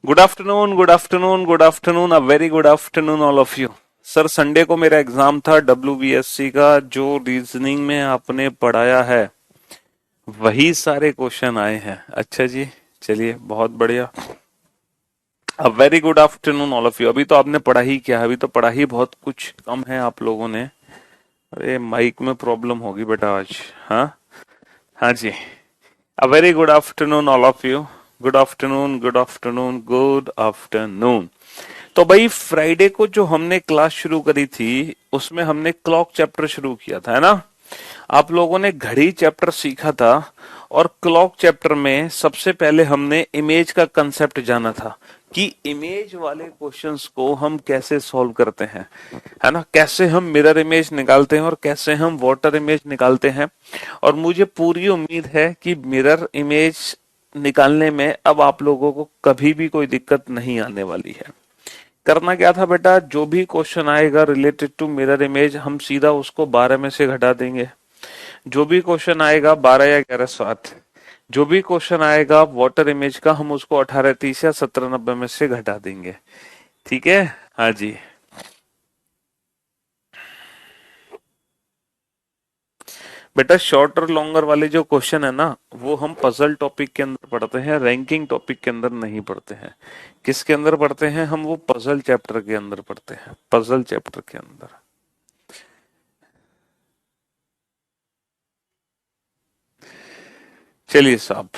Good afternoon, good afternoon, good afternoon, a very good afternoon all of you. Sir, Sunday को मेरा exam था WBSC का। जो reasoning में आपने पढ़ाया है वही सारे क्वेश्चन आए हैं। अच्छा जी, चलिए बहुत बढ़िया। अ very good afternoon all of you. अभी तो आपने पढ़ा ही क्या है, अभी तो पढ़ा ही बहुत कुछ कम है आप लोगों ने। अरे माइक में प्रॉब्लम होगी बेटा आज। हाँ, हाँ जी। A very good afternoon all of you. Good afternoon, good afternoon, good afternoon. तो भाई, फ्राइडे को जो हमने क्लास शुरू करी थी उसमें हमने क्लॉक चैप्टर शुरू किया था, है ना। आप लोगों ने घड़ी चैप्टर सीखा था और क्लॉक चैप्टर में सबसे पहले हमने इमेज का कंसेप्ट जाना था कि इमेज वाले क्वेश्चंस को हम कैसे सॉल्व करते हैं, है ना। कैसे हम मिरर इमेज निकालते हैं और कैसे हम वाटर इमेज निकालते हैं। और मुझे पूरी उम्मीद है कि मिरर इमेज निकालने में अब आप लोगों को कभी भी कोई दिक्कत नहीं आने वाली है। करना क्या था बेटा, जो भी क्वेश्चन आएगा रिलेटेड टू मिरर इमेज हम सीधा उसको 12 में से घटा देंगे। जो भी क्वेश्चन आएगा 12 या 11 7, जो भी क्वेश्चन आएगा वाटर इमेज का हम उसको 18 30 या 17 90 में से घटा देंगे। ठीक है। हाँ जी। बेटा, शॉर्ट और लॉन्गर वाले जो क्वेश्चन है ना, वो हम पजल टॉपिक के अंदर पढ़ते हैं, रैंकिंग टॉपिक के अंदर नहीं पढ़ते हैं। किसके अंदर पढ़ते हैं हम? वो पजल चैप्टर के अंदर पढ़ते हैं, पजल चैप्टर के अंदर। चलिए साहब,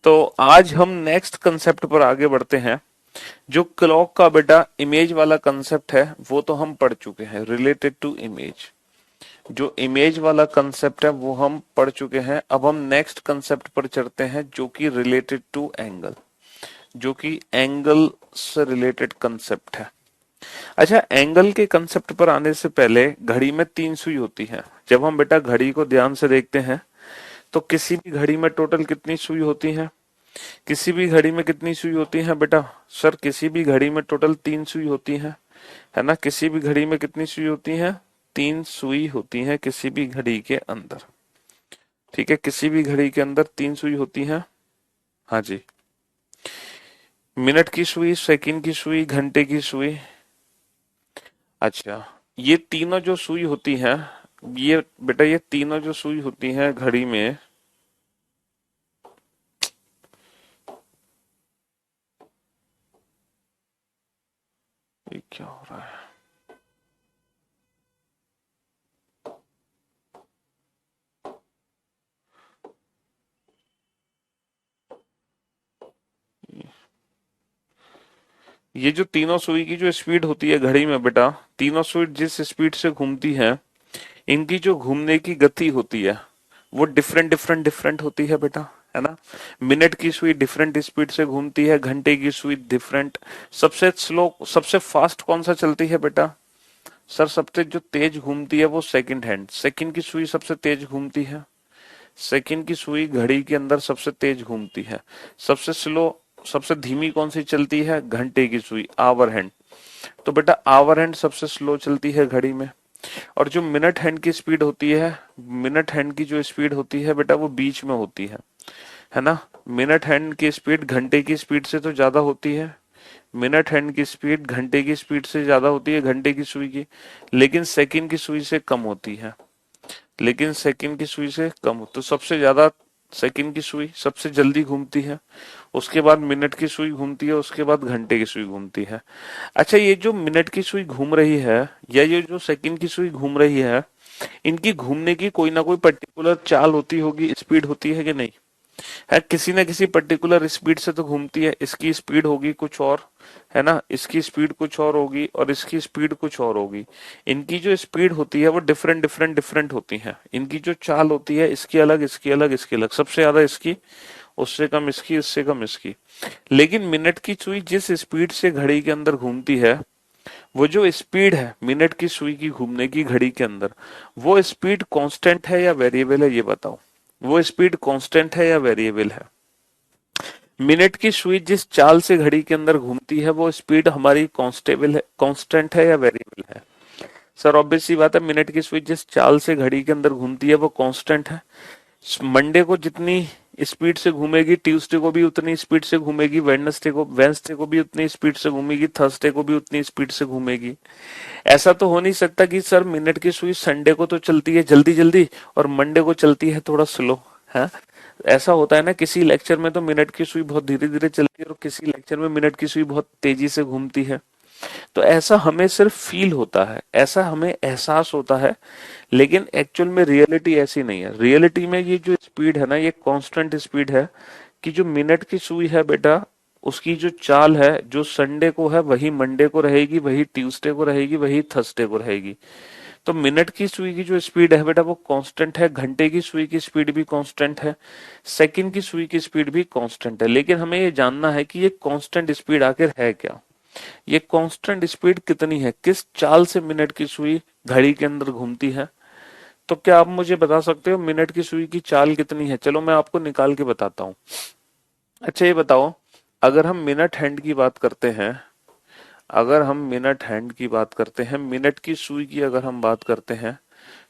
तो आज हम नेक्स्ट कंसेप्ट पर आगे बढ़ते हैं। जो क्लॉक का बेटा इमेज वाला कंसेप्ट है वो तो हम पढ़ चुके हैं, रिलेटेड टू इमेज। जो इमेज वाला कंसेप्ट है वो हम पढ़ चुके हैं। अब हम नेक्स्ट कंसेप्ट पर चढ़ते हैं जो कि रिलेटेड टू एंगल, जो कि एंगल से रिलेटेड कंसेप्ट है। अच्छा, एंगल के कंसेप्ट पर आने से पहले घड़ी में 3 सुई होती है। जब हम बेटा घड़ी को ध्यान से देखते हैं तो किसी भी घड़ी में टोटल कितनी सुई होती है? किसी भी घड़ी में कितनी सुई होती है बेटा? सर, किसी भी घड़ी में टोटल 3 सुई होती है ना। किसी भी घड़ी में कितनी सुई होती है? 3 सुई होती है किसी भी घड़ी के अंदर। ठीक है, किसी भी घड़ी के अंदर 3 सुई होती है। हाँ जी। मिनट की सुई, सेकंड की सुई, घंटे की सुई। अच्छा, ये तीनों जो सुई होती है, ये बेटा ये तीनों जो सुई होती है घड़ी में, ये क्या हो रहा है? ये जो तीनों सुई की जो स्पीड होती है घड़ी में बेटा, तीनों सुई जिस स्पीड से घूमती है, इनकी जो घूमने की गति होती है वो डिफरेंट डिफरेंट डिफरेंट होती है बेटा, है ना। मिनट की सुई डिफरेंट स्पीड से घूमती है, घंटे की सुई डिफरेंट। सबसे स्लो, सबसे फास्ट कौन सा चलती है बेटा? सर, सबसे जो तेज घूमती है वो सेकंड हैंड, सेकंड की सुई सबसे तेज घूमती है। सेकंड की सुई घड़ी के अंदर सबसे तेज घूमती है। सबसे स्लो, सबसे धीमी कौन सी चलती है? घंटे की सुई, आवर हैंड। तो बेटा आवर हैंड सबसे स्लो चलती है घड़ी में। और जो मिनट हैंड की स्पीड होती है, मिनट हैंड की जो स्पीड होती है बेटा वो बीच में होती है ना। मिनट हैंड की स्पीड घंटे की स्पीड से तो ज्यादा होती है। मिनट हैंड की स्पीड घंटे की स्पीड से ज्यादा होती है, घंटे की सुई की। लेकिन सेकंड की सुई से कम होती है। लेकिन सेकंड की सुई से कम हो, तो सबसे ज्यादा सेकंड की सुई सबसे जल्दी घूमती है। उसके बाद मिनट की सुई घूमती है, उसके बाद घंटे की सुई घूमती है। अच्छा, ये जो मिनट की सुई घूम रही है या ये जो सेकंड की सुई घूम रही है, इनकी घूमने की कोई ना कोई पर्टिकुलर चाल होती होगी, स्पीड होती है कि नहीं? है, किसी ना किसी पर्टिकुलर स्पीड से तो घूमती है। इसकी स्पीड होगी कुछ और, है ना। इसकी स्पीड कुछ और होगी और इसकी स्पीड कुछ और होगी। इनकी जो स्पीड होती है वो डिफरेंट डिफरेंट डिफरेंट होती है। इनकी जो चाल होती है इसकी अलग, इसकी अलग, इसकी अलग, सबसे ज्यादा इसकी, उससे कम इसकी, इससे कम इसकी। लेकिन मिनट की सुई जिस स्पीड से घड़ी के अंदर घूमती है, वो जो स्पीड है मिनट की सुई की घूमने की घड़ी के अंदर, वो स्पीड कांस्टेंट है या वेरिएबल है, ये बताओ। वो स्पीड कांस्टेंट है या वेरिएबल है? मिनट की सुई जिस चाल से घड़ी के अंदर घूमती है वो स्पीड हमारी कांस्टेबल है, कांस्टेंट है या वेरिएबल है? सर, ऑब्वियस सी बात है, मिनट की सुई जिस चाल से घड़ी के अंदर घूमती है वो कांस्टेंट है। मंडे को जितनी स्पीड से घूमेगी, ट्यूसडे को भी उतनी स्पीड से घूमेगी, वेडनेसडे को भी उतनी स्पीड से घूमेगी, थर्सडे को भी उतनी स्पीड से घूमेगी। ऐसा तो हो नहीं सकता कि सर मिनट की सुई संडे को तो चलती है जल्दी जल्दी और मंडे को चलती है थोड़ा स्लो है। ऐसा होता है ना, किसी लेक्चर में तो मिनट की सुई बहुत धीरे धीरे चलती है और किसी लेक्चर में मिनट की सुई बहुत तेजी से घूमती है। तो ऐसा हमें सिर्फ फील होता है, ऐसा हमें एहसास होता है, लेकिन एक्चुअल में रियलिटी ऐसी नहीं है। रियलिटी में ये जो स्पीड है ना, ये कांस्टेंट स्पीड है कि जो मिनट की सुई है बेटा, उसकी जो चाल है, जो संडे को है वही मंडे को रहेगी, वही ट्यूसडे को रहेगी, वही थर्सडे को रहेगी। तो मिनट की सुई की जो स्पीड है बेटा वो कांस्टेंट है, घंटे की सुई की स्पीड भी कांस्टेंट है, सेकंड की सुई की स्पीड भी कांस्टेंट है। लेकिन हमें ये जानना है कि ये कांस्टेंट स्पीड आखिर है क्या, ये कांस्टेंट स्पीड कितनी है, किस चाल से मिनट की सुई घड़ी के अंदर घूमती है। तो क्या आप मुझे बता सकते हो मिनट की सुई की चाल कितनी है? चलो मैं आपको निकाल के बताता हूँ। अच्छा ये बताओ, अगर हम मिनट हैंड की बात करते हैं, अगर हम मिनट हैंड की बात करते हैं, मिनट की सुई की अगर हम बात करते हैं,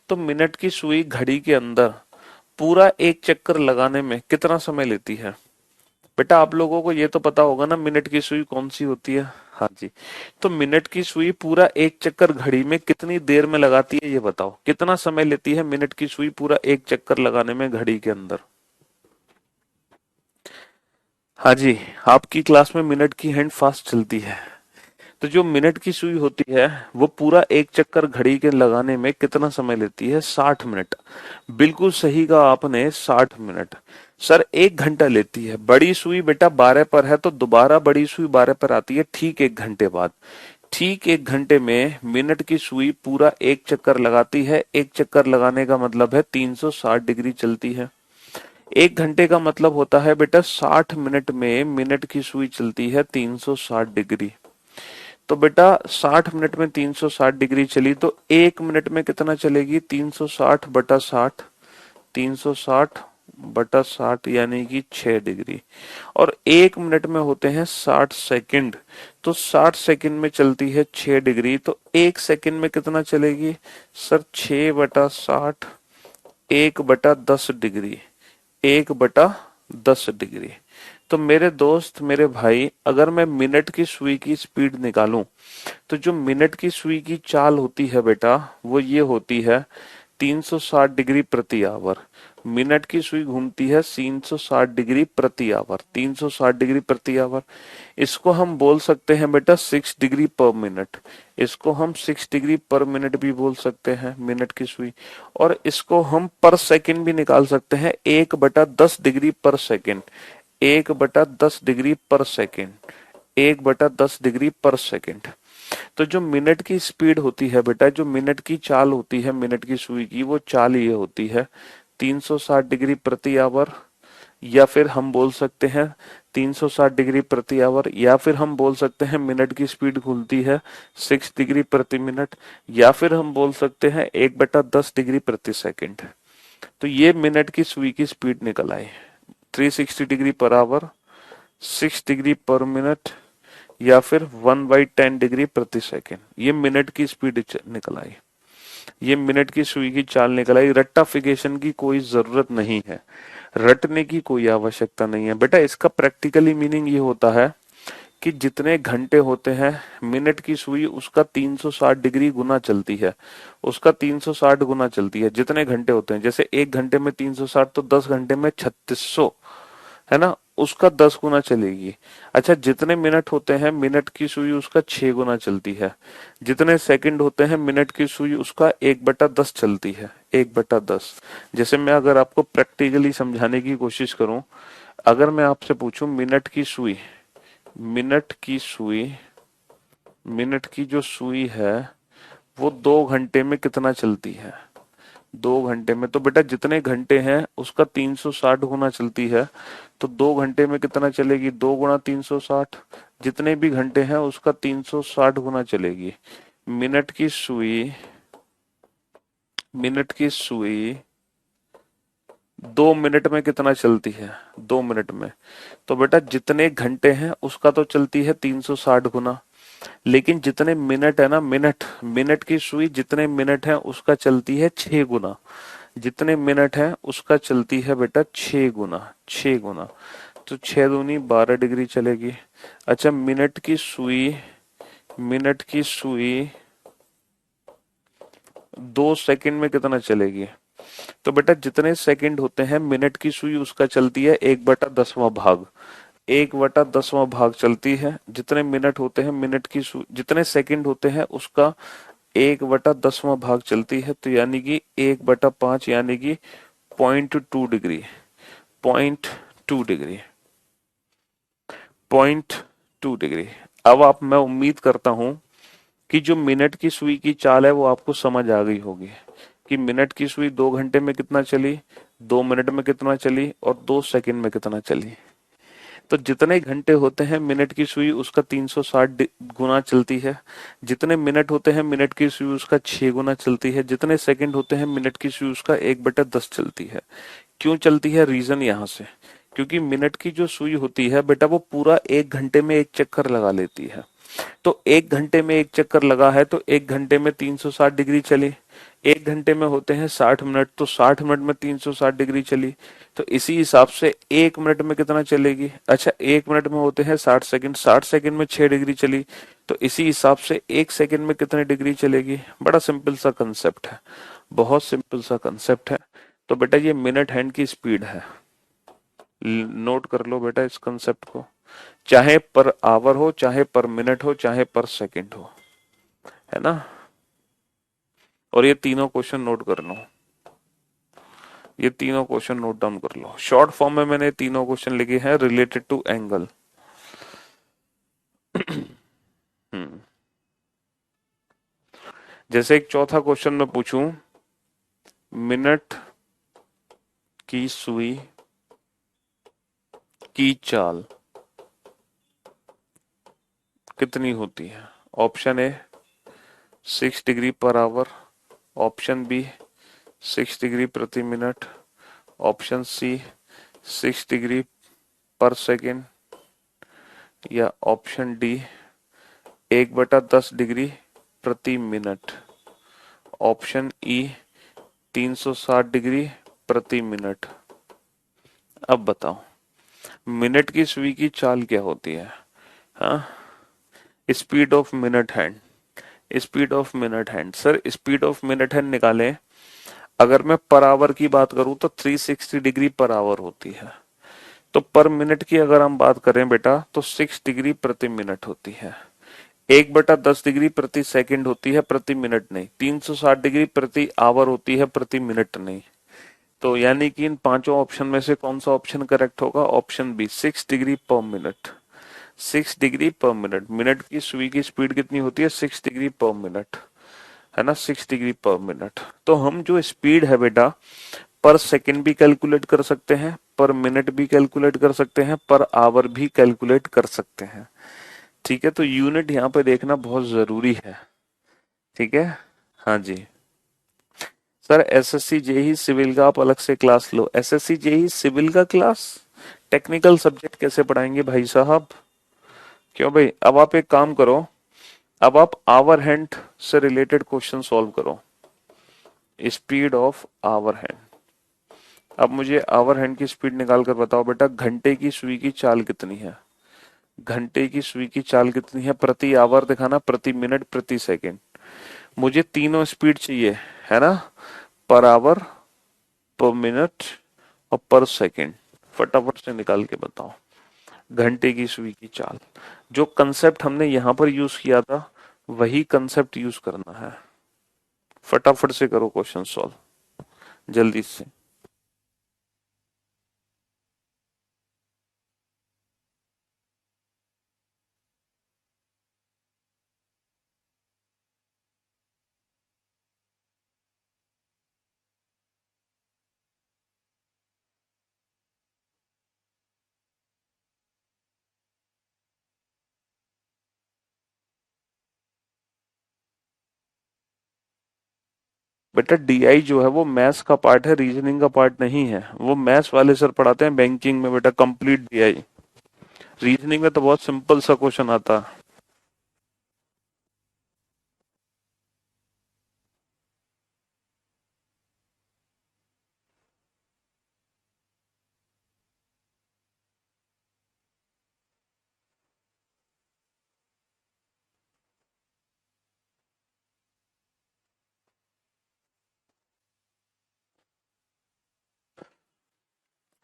तो मिनट की सुई घड़ी के अंदर पूरा एक चक्कर लगाने में कितना समय लेती है? बेटा आप लोगों को ये तो पता होगा ना मिनट की सुई कौन सी होती है। हाँ जी। तो मिनट की सुई पूरा एक चक्कर घड़ी में कितनी देर में लगाती है, ये बताओ कितना समय लेती है मिनट की सुई पूरा एक चक्कर लगाने में घड़ी के अंदर? हाँ जी, आपकी क्लास में मिनट की हैंड फास्ट चलती है। तो जो मिनट की सुई होती है वो पूरा एक चक्कर घड़ी के लगाने में कितना समय लेती है? 60 मिनट। बिल्कुल सही कहा आपने, 60 मिनट। सर 1 घंटा लेती है। बड़ी सुई बेटा 12 पर है तो दोबारा बड़ी सुई 12 पर आती है ठीक 1 घंटे बाद। ठीक 1 घंटे में मिनट की सुई पूरा एक चक्कर लगाती है। एक चक्कर लगाने का मतलब है 360 डिग्री चलती है। 1 घंटे का मतलब होता है बेटा 60 मिनट में मिनट की सुई चलती है 360 डिग्री। तो बेटा 60 मिनट में 360 डिग्री चली तो 1 मिनट में कितना चलेगी? 360/60, 360/60 यानी कि 6 डिग्री। और 1 मिनट में होते हैं 60 सेकंड, तो 60 सेकंड में चलती है 6 डिग्री। तो 1 सेकंड में कितना चलेगी? Sir 6/60, 1/10 degree, 1/10 degree. तो मेरे दोस्त मेरे भाई, अगर मैं मिनट की सुई की स्पीड निकालूं तो जो मिनट की सुई की चाल होती है बेटा वो ये होती है 360 डिग्री प्रति आवर। मिनट की सुई घूमती है 360 डिग्री प्रति आवर, 360 डिग्री प्रति आवर। इसको हम बोल सकते हैं बेटा 6 डिग्री पर मिनट। इसको हम 6 डिग्री पर मिनट भी बोल सकते हैं मिनट की सुई। और इसको हम पर सेकंड भी निकाल सकते हैं, 1/10 डिग्री पर सेकंड, 1/10 डिग्री पर सेकंड, 1/10 डिग्री पर सेकंड। तो जो मिनट की स्पीड होती है बेटा, जो मिनट की चाल होती है मिनट की सुई की, वो चाल ये होती है 360 डिग्री प्रति आवर, या फिर हम बोल सकते हैं 360 डिग्री प्रति आवर, या फिर हम बोल सकते हैं मिनट की स्पीड खुलती है 6 डिग्री प्रति मिनट, या फिर हम बोल सकते हैं 1/10 डिग्री प्रति सेकंड। तो ये मिनट की सुई की स्पीड निकल आई, 360 degree per our, 6 degree per minute, या फिर 1/10 डिग्री प्रति सेकंड। ये मिनट की स्पीड निकल आई, ये मिनट की सुई की चाल निकल आई। रट्टाफिकेशन की कोई जरूरत नहीं है, रटने की कोई आवश्यकता नहीं है बेटा। इसका प्रैक्टिकली मीनिंग ये होता है कि जितने घंटे होते हैं मिनट की सुई उसका 360 डिग्री गुना चलती है, उसका 360 गुना चलती है। जितने घंटे होते हैं, जैसे 1 घंटे में 360 तो 10 घंटे में 3600 है ना, उसका 10 गुना चलेगी। अच्छा जितने मिनट होते हैं मिनट की सुई उसका 6 गुना चलती है। जितने सेकंड होते हैं मिनट की सुई उसका 1/10 चलती है, 1/10। जैसे मैं अगर आपको प्रैक्टिकली समझाने की कोशिश करूं, अगर मैं आपसे पूछूं मिनट की सुई, मिनट की सुई, मिनट की जो सुई है वो 2 घंटे में कितना चलती है? 2 घंटे में तो बेटा जितने घंटे हैं उसका 360 गुना चलती है। तो 2 घंटे में कितना चलेगी? 2 गुणा 360। जितने भी घंटे हैं उसका 360 गुना चलेगी। मिनट की सुई, मिनट की सुई 2 मिनट में कितना चलती है? 2 मिनट में। तो बेटा जितने घंटे हैं उसका तो चलती है 360 गुना, लेकिन जितने मिनट है ना, मिनट, मिनट की सुई जितने मिनट है उसका चलती है 6 गुना। जितने मिनट है उसका चलती है बेटा 6 गुना, 6 गुना। तो 6 दूनी 12 डिग्री चलेगी। अच्छा, मिनट की सुई 2 सेकंड में कितना चलेगी? तो बेटा जितने सेकंड होते हैं मिनट की सुई उसका चलती है 1/10वां भाग। 1/10वां भाग चलती है। जितने मिनट होते हैं मिनट की सुई, जितने सेकंड होते हैं उसका 1/10वां भाग चलती है। तो यानी कि 1/5 यानी कि 0.2 डिग्री। 0.2 डिग्री। 0.2 डिग्री। अब आप, मैं उम्मीद करता हूं कि जो मिनट की सुई की चाल है वो आपको समझ आ गई होगी कि मिनट की सुई 2 घंटे में कितना चली, 2 मिनट में कितना चली और 2 सेकंड में कितना चली। तो जितने घंटे होते हैं मिनट की सुई उसका 360 गुना चलती है। जितने मिनट होते हैं मिनट की सुई उसका 6 गुना चलती है। जितने सेकंड होते हैं मिनट की सुई उसका 1/10 चलती है। क्यों चलती है? रीजन यहाँ से, क्योंकि मिनट की जो सुई होती है बेटा वो पूरा 1 घंटे में एक चक्कर लगा लेती है। तो 1 घंटे में एक चक्कर लगा है तो 1 घंटे में 360 डिग्री चली। 1 घंटे में होते हैं 60 मिनट, तो 60 मिनट में 360 डिग्री चली। तो इसी हिसाब से 1 मिनट में कितना चलेगी? अच्छा, 1 मिनट में होते हैं 60 सेकंड, 60 सेकंड में 6 डिग्री चली। तो इसी हिसाब से 1 सेकंड में कितनी डिग्री चलेगी? बड़ा सिंपल सा कंसेप्ट है, बहुत सिंपल सा कंसेप्ट है। तो बेटा ये मिनट हैंड की स्पीड है। नोट कर लो बेटा इस कंसेप्ट को, चाहे पर आवर हो, चाहे पर मिनट हो, चाहे पर सेकंड हो, है ना। और ये तीनों क्वेश्चन नोट कर लो, ये तीनों क्वेश्चन नोट डाउन कर लो। शॉर्ट फॉर्म में मैंने तीनों क्वेश्चन लिखे हैं रिलेटेड टू एंगल। हम्म जैसे एक चौथा क्वेश्चन मैं पूछूं, मिनट की सुई की चाल कितनी होती है? Option A 6 degree per hour, option B 6 degree प्रति minute, option C 6 degree per second, या ऑप्शन डी 1/10 डिग्री प्रति मिनट, ऑप्शन ई 360 डिग्री प्रति मिनट। अब बताओ मिनट की सुई की चाल क्या होती है? हाँ, speed of minute hand. Speed of minute hand, sir speed of minute hand निकालें। अगर मैं पर आवर की बात करूं तो 360 डिग्री पर आवर होती है। तो पर मिनट की अगर हम बात करें बेटा तो 6 डिग्री प्रति मिनट होती है। 1/10 डिग्री प्रति सेकंड होती है, प्रति मिनट नहीं। 360 डिग्री प्रति आवर होती है, प्रति मिनट नहीं। तो यानी कि इन पांचों ऑप्शन में से कौन सा ऑप्शन करेक्ट होगा? Option B 6 degree per minute. 6 degree per minute. Minute की सुई की स्पीड कितनी होती है? 6 डिग्री पर मिनट, है ना, 6 डिग्री पर मिनट। तो हम जो स्पीड है बेटा पर सेकंड भी कैलकुलेट कर सकते हैं, पर मिनट भी कैलकुलेट कर सकते हैं, पर आवर भी कैलकुलेट कर सकते हैं। ठीक है, तो यूनिट यहाँ पे देखना बहुत जरूरी है। ठीक है, हाँ जी। सर एसएससी जेई सिविल का आप अलग से क्लास लो। एसएससी जेई सिविल का क्लास टेक्निकल सब्जेक्ट कैसे पढ़ाएंगे भाई साहब? क्यों भाई? अब आप एक काम करो, अब आप आवर हैंड से रिलेटेड क्वेश्चन सॉल्व करो। Speed of hour hand. अब मुझे आवर हैंड की स्पीड निकाल कर बताओ बेटा, घंटे की सुई की चाल कितनी है? घंटे की सुई की चाल कितनी है? प्रति आवर दिखाना, प्रति मिनट, प्रति सेकंड। मुझे तीनों स्पीड चाहिए, है ना, पर आवर, पर मिनट और पर सेकंड। फटाफट से निकाल के बताओ घंटे की सुई की चाल। जो कंसेप्ट हमने यहां पर यूज किया था वही कंसेप्ट यूज करना है। फटाफट से करो क्वेश्चन सॉल्व, जल्दी से। बेटा डीआई जो है वो मैथ्स का पार्ट है, रीजनिंग का पार्ट नहीं है। वो मैथ्स वाले सर पढ़ाते हैं बैंकिंग में बेटा, कंप्लीट डीआई। रीजनिंग में तो बहुत सिंपल सा क्वेश्चन आता है।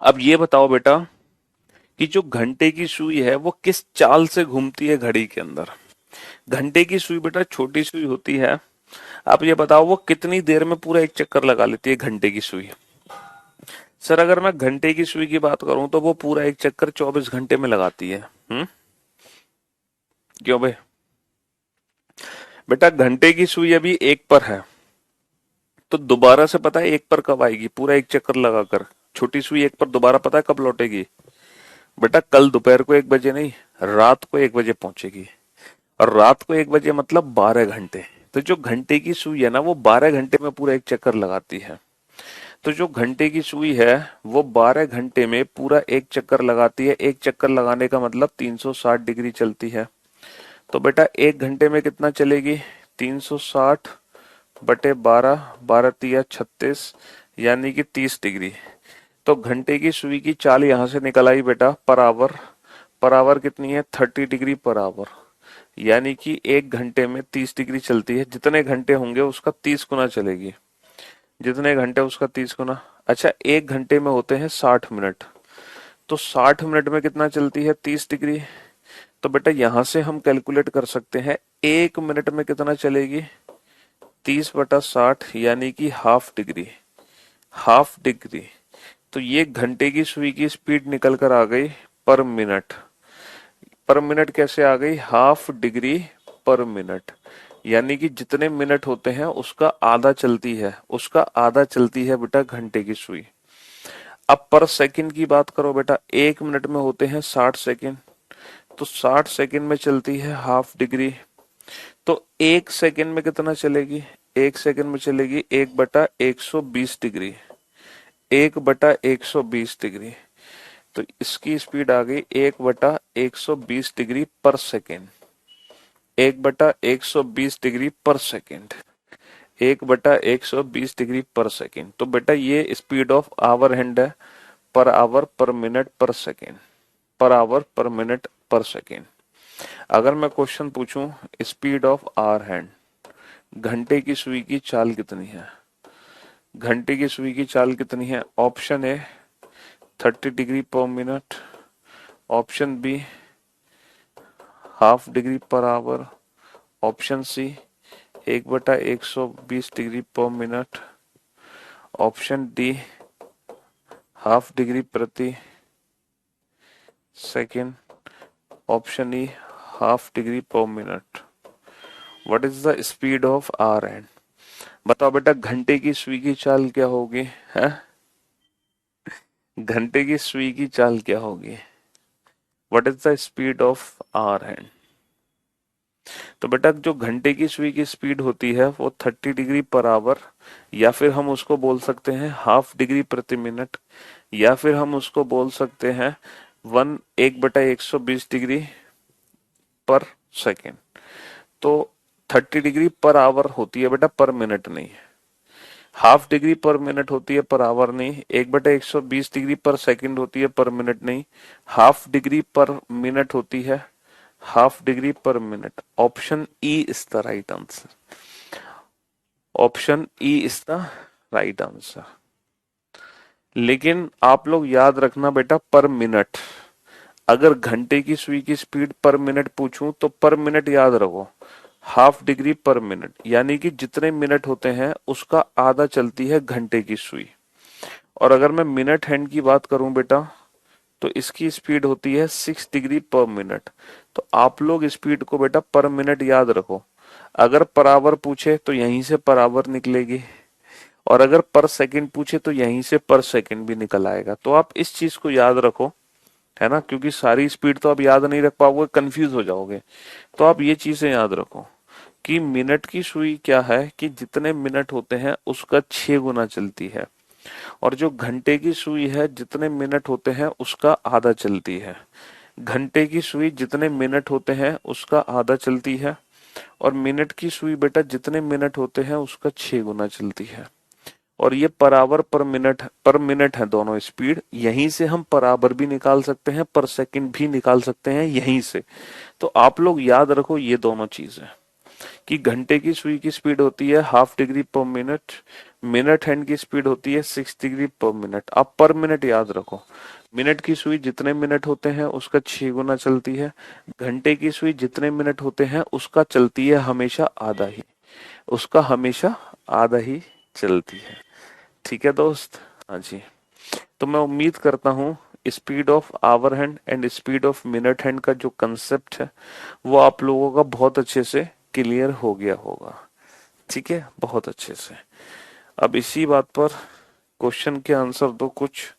अब ये बताओ बेटा कि जो घंटे की सुई है वो किस चाल से घूमती है घड़ी के अंदर। घंटे की सुई बेटा छोटी सुई होती है। आप ये बताओ वो कितनी देर में पूरा एक चक्कर लगा लेती है घंटे की सुई। सर अगर मैं घंटे की सुई की बात करूं तो वो पूरा एक चक्कर 24 घंटे में लगाती है। क्यों भाई? बेटा घंटे की सुई अभी एक पर है, तो दोबारा से पता है एक पर कब आएगी पूरा एक चक्कर लगाकर? छोटी सुई एक पर दोबारा पता है कब लौटेगी? बेटा कल दोपहर को 1 बजे नहीं, रात को 1 बजे पहुंचेगी। और रात को 1 बजे मतलब 12 घंटे। तो जो घंटे की सुई है ना वो 12 घंटे में पूरा एक चक्कर लगाती है। तो जो घंटे की सुई है वो 12 घंटे में पूरा एक चक्कर लगाती है। एक चक्कर लगाने का मतलब 360 डिग्री चलती है। तो बेटा 1 घंटे में कितना चलेगी? 360/12, 12×3 = 36, यानी कि 30 डिग्री। तो घंटे की सुई की चाल यहां से निकल आई बेटा पर आवर। पर आवर कितनी है? 30 डिग्री पर आवर। यानी कि 1 घंटे में 30 डिग्री चलती है। जितने घंटे होंगे उसका 30 गुना चलेगी। जितने घंटे उसका 30 गुना। अच्छा 1 घंटे में होते हैं 60 मिनट। तो 60 मिनट में कितना चलती है? 30 डिग्री। तो बेटा यहां से हम कैलकुलेट कर सकते हैं 1 मिनट में कितना चलेगी? 30/60, यानी कि हाफ डिग्री। Half degree. तो ये घंटे की सुई की स्पीड निकल कर आ गई पर मिनट। पर मिनट कैसे आ गई? Half degree per minute. यानी कि जितने मिनट होते हैं उसका आधा चलती है। उसका आधा चलती है बेटा घंटे की सुई। अब पर सेकंड की बात करो बेटा, 1 मिनट में होते हैं 60 सेकंड। तो 60 सेकंड में चलती है हाफ डिग्री। तो 1 सेकंड में कितना चलेगी? 1 सेकंड में चलेगी 1/120 डिग्री। 1/120 डिग्री। तो इसकी स्पीड आ गई 1/120 degree per second. 1/120 degree per second. 1/120 degree per second. तो बेटा ये स्पीड ऑफ आवर हैंड है। पर आवर पर मिनट पर सेकेंड। पर आवर पर मिनट पर सेकेंड। अगर मैं क्वेश्चन पूछूं स्पीड ऑफ आवर हैंड, घंटे की सुई की चाल कितनी है? घंटे की सुई की चाल कितनी है? Option A 30 degree per minute, option B half degree per hour, option C 1/120 degree per minute, option D half degree प्रति second, option E half degree per minute. What is the speed of hour hand? बताओ बेटा घंटे की सुई की चाल क्या होगी है? घंटे की सुई की चाल क्या होगी? What is the speed of hour hand? तो बेटा जो घंटे की सुई की स्पीड होती है वो 30 डिग्री पर आवर, या फिर हम उसको बोल सकते हैं हाफ डिग्री प्रति मिनट, या फिर हम उसको बोल सकते हैं 1/120 डिग्री पर सेकेंड। तो 30 डिग्री पर आवर होती है बेटा, पर मिनट नहीं। हाफ डिग्री पर मिनट होती है पर आवर नहीं। 1/120 डिग्री पर सेकेंड होती है पर मिनट नहीं। हाफ डिग्री पर मिनट होती है, half degree per minute. Option E is the right answer. Option E is the right answer. लेकिन आप लोग याद रखना बेटा पर मिनट। अगर घंटे की सुई की स्पीड पर मिनट पूछूं तो पर मिनट याद रखो। हाफ डिग्री पर मिनट, यानी कि जितने मिनट होते हैं उसका आधा चलती है घंटे की सुई। और अगर मैं मिनट हैंड की बात करूं बेटा तो इसकी स्पीड होती है 6 डिग्री पर मिनट। तो आप लोग स्पीड को बेटा पर मिनट याद रखो। अगर पर आवर पूछे तो यहीं से पर आवर निकलेगी, और अगर पर सेकंड पूछे तो यहीं से पर सेकंड भी निकल आएगा। तो आप इस चीज को याद रखो, है ना, क्योंकि सारी स्पीड तो आप याद नहीं रख पाओगे, कंफ्यूज हो जाओगे। तो आप ये चीजें याद रखो कि मिनट की सुई क्या है कि जितने मिनट होते हैं उसका 6 गुना चलती है। और जो घंटे की सुई है जितने मिनट होते हैं उसका आधा चलती है। घंटे की सुई जितने मिनट होते हैं उसका आधा चलती है, और मिनट की सुई बेटा जितने मिनट होते हैं उसका 6 गुना चलती है। और ये पर आवर पर मिनट है दोनों स्पीड। यहीं से हम पर आवर भी निकाल सकते हैं, पर सेकंड भी निकाल सकते हैं यहीं से। तो आप लोग याद रखो ये दोनों चीजें कि घंटे की सुई की स्पीड होती है ½ degree per minute, minute hand की स्पीड होती है 6 डिग्री पर मिनट। आप पर मिनट याद रखो, मिनट की सुई जितने मिनट होते हैं उसका 6 गुना चलती है, घंटे की सुई जितने मिनट होते हैं उसका चलती है हमेशा आधा ही, उसका हमेशा आधा ही चलती है। ठीक है दोस्त। हाँ जी। तो मैं उम्मीद करता हूँ speed of hour hand and speed of minute hand का जो कंसेप्ट है वो आप लोगों का बहुत अच्छे से क्लियर हो गया होगा। ठीक है, बहुत अच्छे से। अब इसी बात पर क्वेश्चन के आंसर दो, कुछ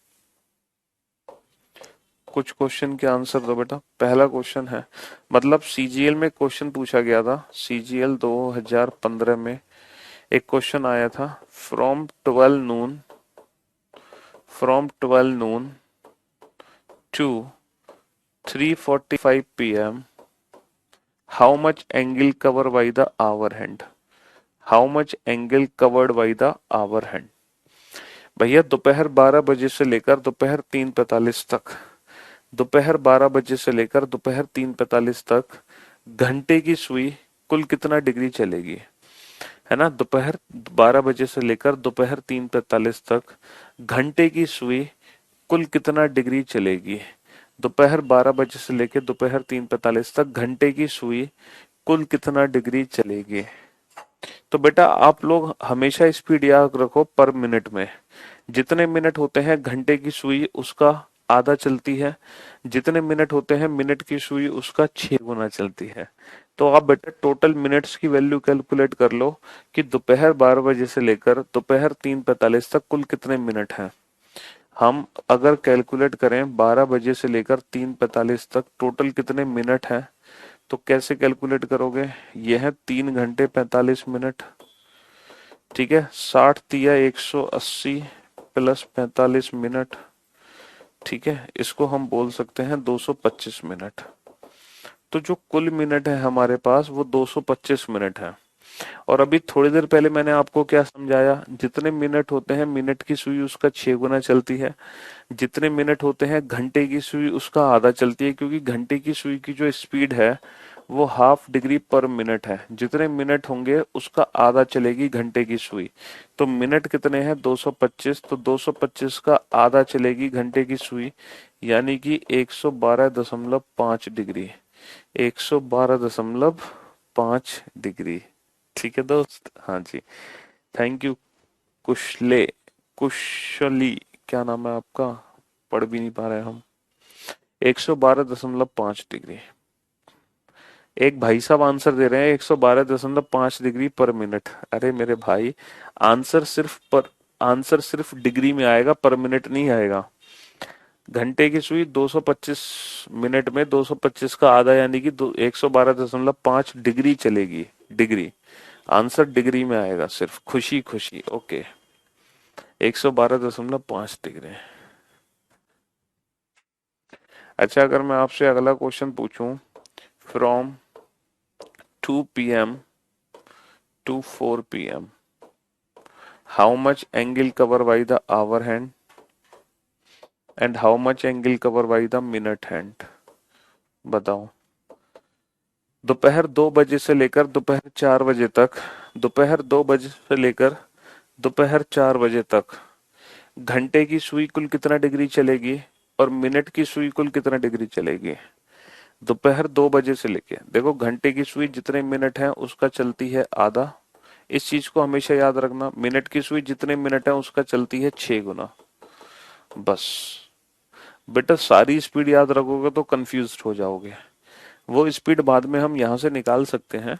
कुछ क्वेश्चन के आंसर दो बेटा। पहला क्वेश्चन है, मतलब सीजीएल में क्वेश्चन पूछा गया था, सीजीएल 2015 में एक क्वेश्चन आया था, from 12 noon to 3:45 p.m. How much angle cover by the hour hand, how much angle covered by the hour hand. भैया दोपहर 12 बजे से लेकर दोपहर 3:45 तक, दोपहर 12 बजे से लेकर दोपहर 3:45 तक घंटे की सुई कुल कितना डिग्री चलेगी, है ना। दोपहर 12 बजे से लेकर दोपहर 3:45 तक घंटे की सुई कुल कितना डिग्री चलेगी, दोपहर 12 बजे से लेकर दोपहर 3:45 तक घंटे की सुई कुल कितना डिग्री चलेगी। तो बेटा आप लोग हमेशा स्पीड याद रखो पर मिनट में, जितने मिनट होते हैं घंटे की सुई उसका आधा चलती है, जितने मिनट होते हैं मिनट की सुई उसका 6 गुना चलती है। तो आप बेटा टोटल मिनट्स की वैल्यू कैलकुलेट कर लो कि दोपहर 12 बजे से लेकर दोपहर 3:45 तक कुल कितने मिनट हैं। हम अगर कैलकुलेट करें 12 बजे से लेकर 3:45 तक टोटल कितने मिनट हैं, तो कैसे कैलकुलेट करोगे, ये है 3 घंटे 45 मिनट। ठीक है, 60 × 180 प्लस 45 मिनट। ठीक है, इसको हम बोल सकते हैं 225 मिनट। तो जो कुल मिनट है हमारे पास वो 225 मिनट है। और अभी थोड़ी देर पहले मैंने आपको क्या समझाया, जितने मिनट होते हैं मिनट की सुई उसका 6 गुना चलती है, जितने मिनट होते हैं घंटे की सुई उसका आधा चलती है, क्योंकि घंटे की सुई की जो स्पीड है वो ½ डिग्री पर मिनट है, जितने मिनट होंगे उसका आधा चलेगी घंटे की सुई। तो मिनट कितने हैं 225, तो 225 का आधा चलेगी घंटे की सुई, यानी कि 112.5 डिग्री, 112.5 डिग्री। ठीक है दोस्त। हाँ जी, थैंक यू। कुशले, कुशली, क्या नाम है आपका, पढ़ भी नहीं पा रहे हम। 112.5 डिग्री। एक भाई साहब आंसर दे रहे हैं 112.5 डिग्री पर मिनट। अरे मेरे भाई, आंसर सिर्फ पर आंसर सिर्फ डिग्री में आएगा, पर मिनट नहीं आएगा। घंटे की सुई 225 मिनट में 225 का आधा यानी कि 112.5 डिग्री चलेगी, डिग्री। आंसर डिग्री में आएगा सिर्फ, खुशी खुशी। Okay, 112.5 degree. अच्छा, अगर मैं आपसे अगला क्वेश्चन पूछूं, from 2 p.m. to 4 p.m. how much angle cover by the hour hand and how much angle cover by the minute hand। बताओ। दोपहर 2 बजे से लेकर दोपहर 4 बजे तक, दोपहर 2 बजे से लेकर दोपहर 4 बजे तक घंटे की सुई कुल कितना डिग्री चलेगी और मिनट की सुई कुल कितना डिग्री चलेगी। दोपहर 2 बजे से लेके, देखो घंटे की सुई जितने मिनट है उसका चलती है आधा, इस चीज को हमेशा याद रखना। मिनट की सुई जितने मिनट है उसका चलती है 6 गुना। बस बेटा सारी स्पीड याद रखोगे तो कंफ्यूज हो जाओगे, वो स्पीड बाद में हम यहाँ से निकाल सकते हैं।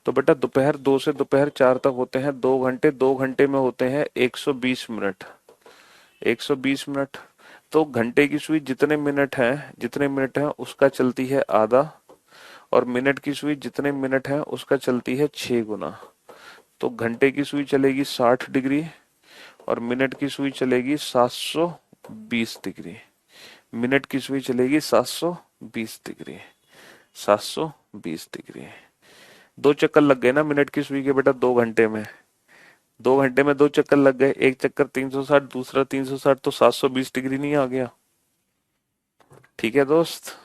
तो बेटा दोपहर 2 से दोपहर 4 तक होते हैं 2 घंटे, 2 घंटे में होते हैं 120 मिनट, 120 मिनट। तो घंटे की सुई जितने मिनट है उसका चलती है आधा, और मिनट की सुई जितने मिनट है उसका चलती है 6 गुना। तो घंटे की सुई चलेगी 60 डिग्री और मिनट की सुई चलेगी 720 डिग्री। मिनट की सुई चलेगी 720 डिग्री, 720 डिग्री। 2 चक्कर लग गए ना मिनट की सुई के बेटा 2 घंटे में, 2 घंटे में 2 चक्कर लग गए, एक चक्कर 360, दूसरा 360, तो 720 डिग्री नहीं आ गया। ठीक है दोस्त।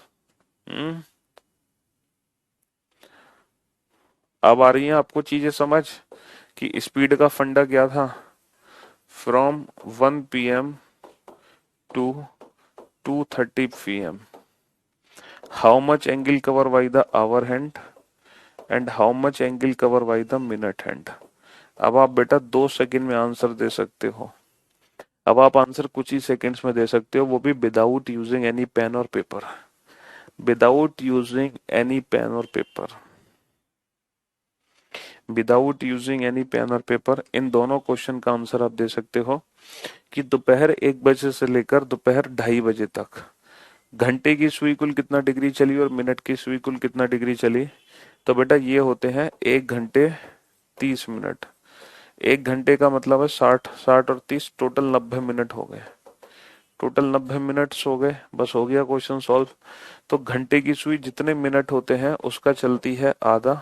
हम्म। अब आ रही है आपको चीजें समझ कि स्पीड का फंडा क्या था। From 1 p.m. To 2:30 p.m. How much angle cover by the hour hand and how much angle cover by the minute hand. अब आप बेटा 2 सेकंड में आंसर दे सकते हो। अब आप आंसर कुछ ही सेकंड्स में दे सकते हो, वो भी विदाउट यूजिंग एनी पेन और paper. Without using any pen और paper. Without using any pen और पेपर इन दोनों क्वेश्चन का आंसर आप दे सकते हो कि दोपहर 1 बजे से लेकर दोपहर 2:30 बजे तक घंटे की सुई कुल कितना डिग्री चली और मिनट की सुई कुल कितना डिग्री चली। तो बेटा ये होते हैं 1 घंटे 30 मिनट। 1 घंटे का मतलब है 60, 60 और 30 टोटल 90 मिनट हो गए। टोटल 90 मिनट्स हो गए, बस हो गया क्वेश्चन सॉल्व। तो घंटे की सुई जितने मिनट होते हैं उसका चलती है आधा,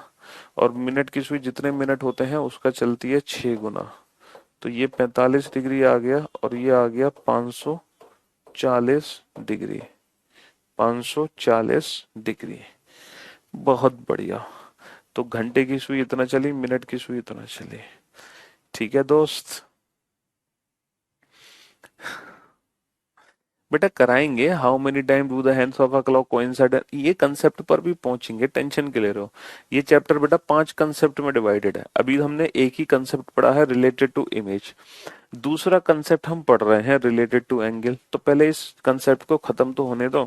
और मिनट की सुई जितने मिनट होते हैं उसका चलती है 6 गुना। तो ये 45 डिग्री आ गया और ये आ गया 540 डिग्री। 540 डिग्री। बहुत बढ़िया। तो घंटे की सुई इतना चली, मिनट की सुई इतना चली। ठीक है दोस्त, बेटा कराएंगे। How many time do the hands of a clock coincide, ये कंसेप्ट पर भी पहुंचेंगे, टेंशन के ले रहे हो। ये चैप्टर बेटा 5 कंसेप्ट में डिवाइडेड है। अभी हमने एक ही कंसेप्ट पढ़ा है रिलेटेड टू इमेज, दूसरा कंसेप्ट हम पढ़ रहे हैं रिलेटेड टू एंगल। तो पहले इस कंसेप्ट को खत्म तो होने दो,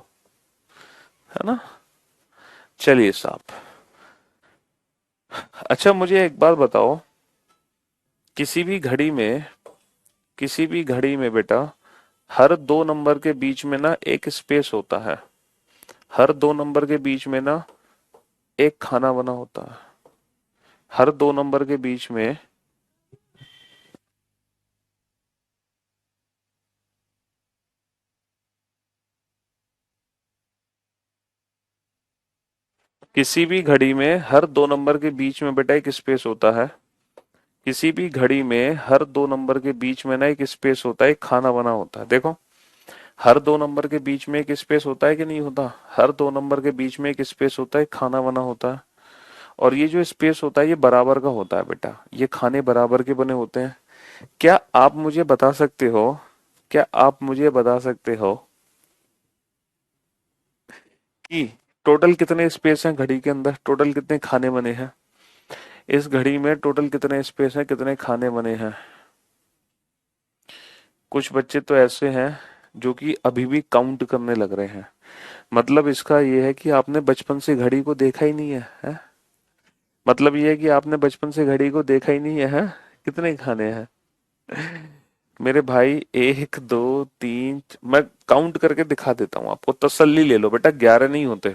है ना। चलिए साहब, अच्छा मुझे एक बात बताओ, किसी भी घड़ी में, किसी भी घड़ी में बेटा हर 2 नंबर के बीच में ना एक स्पेस होता है। हर 2 नंबर के बीच में ना एक खाना बना होता है। हर 2 नंबर के बीच में किसी भी घड़ी में हर 2 नंबर के बीच में बेटा एक स्पेस होता है। किसी भी घड़ी में हर 2 नंबर के बीच में ना एक स्पेस होता है, एक खाना बना होता है। देखो, हर 2 नंबर के बीच में एक स्पेस होता है कि नहीं होता। हर 2 नंबर के बीच में एक स्पेस होता है, एक खाना बना होता है। और ये जो स्पेस होता है ये बराबर का होता है बेटा, ये खाने बराबर के बने होते हैं। क्या आप मुझे बता सकते हो, क्या आप मुझे बता सकते हो कि टोटल कितने स्पेस हैं घड़ी के अंदर, टोटल कितने खाने बने हैं इस घड़ी में, टोटल कितने स्पेस हैं, कितने खाने बने हैं। कुछ बच्चे तो ऐसे हैं जो कि अभी भी काउंट करने लग रहे हैं। मतलब इसका ये है कि आपने बचपन से घड़ी को देखा ही नहीं है? मतलब ये है कि आपने बचपन से घड़ी को देखा ही नहीं है? कितने खाने हैं मेरे भाई? 1 2 3, मैं काउंट करके दिखा देता हूँ आपको, तसल्ली ले लो बेटा, 11 नहीं होते।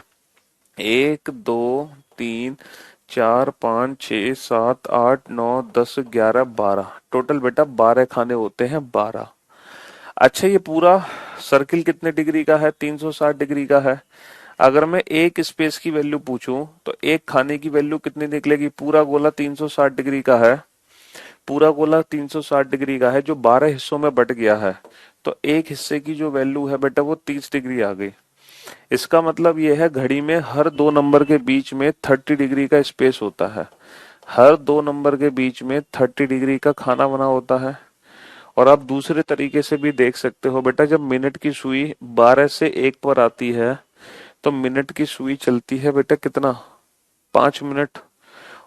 1 2 3 4 5 6 7 8 9 10 11 12, टोटल बेटा 12 खाने होते हैं, 12। अच्छा ये पूरा सर्किल कितने डिग्री का है? 360 डिग्री का है। अगर मैं एक स्पेस की वैल्यू पूछूं तो एक खाने की वैल्यू कितनी निकलेगी? पूरा गोला 360 डिग्री का है, पूरा गोला 360 डिग्री का है जो 12 हिस्सों में बट गया है। तो एक हिस्से की जो वैल्यू है बेटा वो 30 डिग्री आ गई। इसका मतलब यह है घड़ी में हर 2 नंबर के बीच में 30 डिग्री का स्पेस होता है। हर 2 नंबर के बीच में 30 डिग्री का खाना बना होता है। और आप दूसरे तरीके से भी देख सकते हो बेटा, जब मिनट की सुई 12 से 1 पर आती है तो मिनट की सुई चलती है बेटा कितना? 5 मिनट।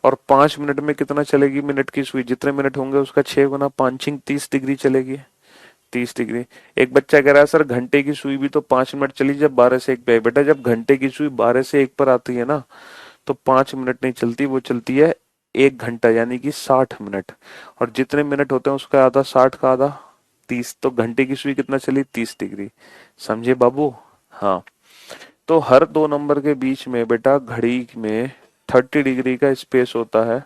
और 5 मिनट में कितना चलेगी मिनट की सुई? जितने मिनट होंगे उसका 6 गुना, 5 30 डिग्री चलेगी। 30 डिग्री। एक बच्चा कह रहा है सर घंटे की सुई भी तो 5 मिनट चली जब 12 से 1 पे आई। बेटा जब घंटे की सुई 12 से 1 पर आती है ना तो 5 मिनट नहीं चलती, वो चलती है 1 घंटा, यानी कि 60 मिनट। और जितने मिनट होते हैं उसका आधा, 60 का आधा 30। तो घंटे की सुई कितना चली? 30 डिग्री। समझे बाबू? हाँ। तो हर 2 नंबर के बीच में बेटा घड़ी में 30 डिग्री का स्पेस होता है।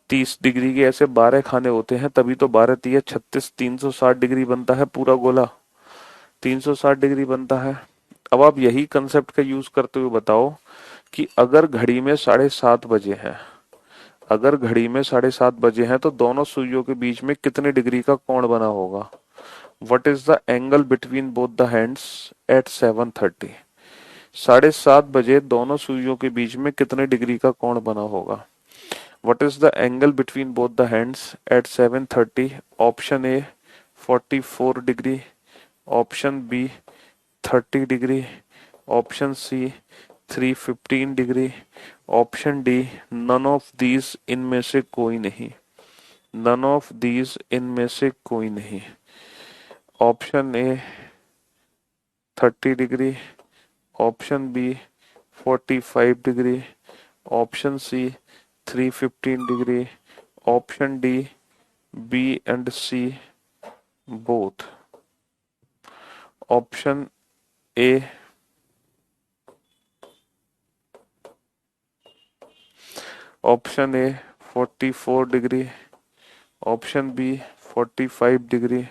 30 डिग्री के ऐसे 12 खाने होते हैं, तभी तो 12 तिया 36, 360 डिग्री बनता है पूरा गोला। 360 डिग्री बनता है। अब आप यही कंसेप्ट का यूज करते हुए बताओ कि अगर घड़ी में 7:30 बजे है, अगर घड़ी में 7:30 बजे हैं तो दोनों सुइयों के बीच में कितने डिग्री का कोण बना होगा? What is the angle between both the hands eight 7:30? 7:30 बजे दोनों सुइयों के बीच में कितने डिग्री का कोण बना होगा? What is the angle between both the hands at 7:30? Option A 44 degree, option B 30 degree, option C 315 degree, option D none of these इनमें से कोई नहीं, नन ऑफ दीज इनमें से कोई नहीं। Option A 30 degree, option B 45 degree, option C 315 degree, option D B and C both. Option A option A 44 degree, option B 45 degree,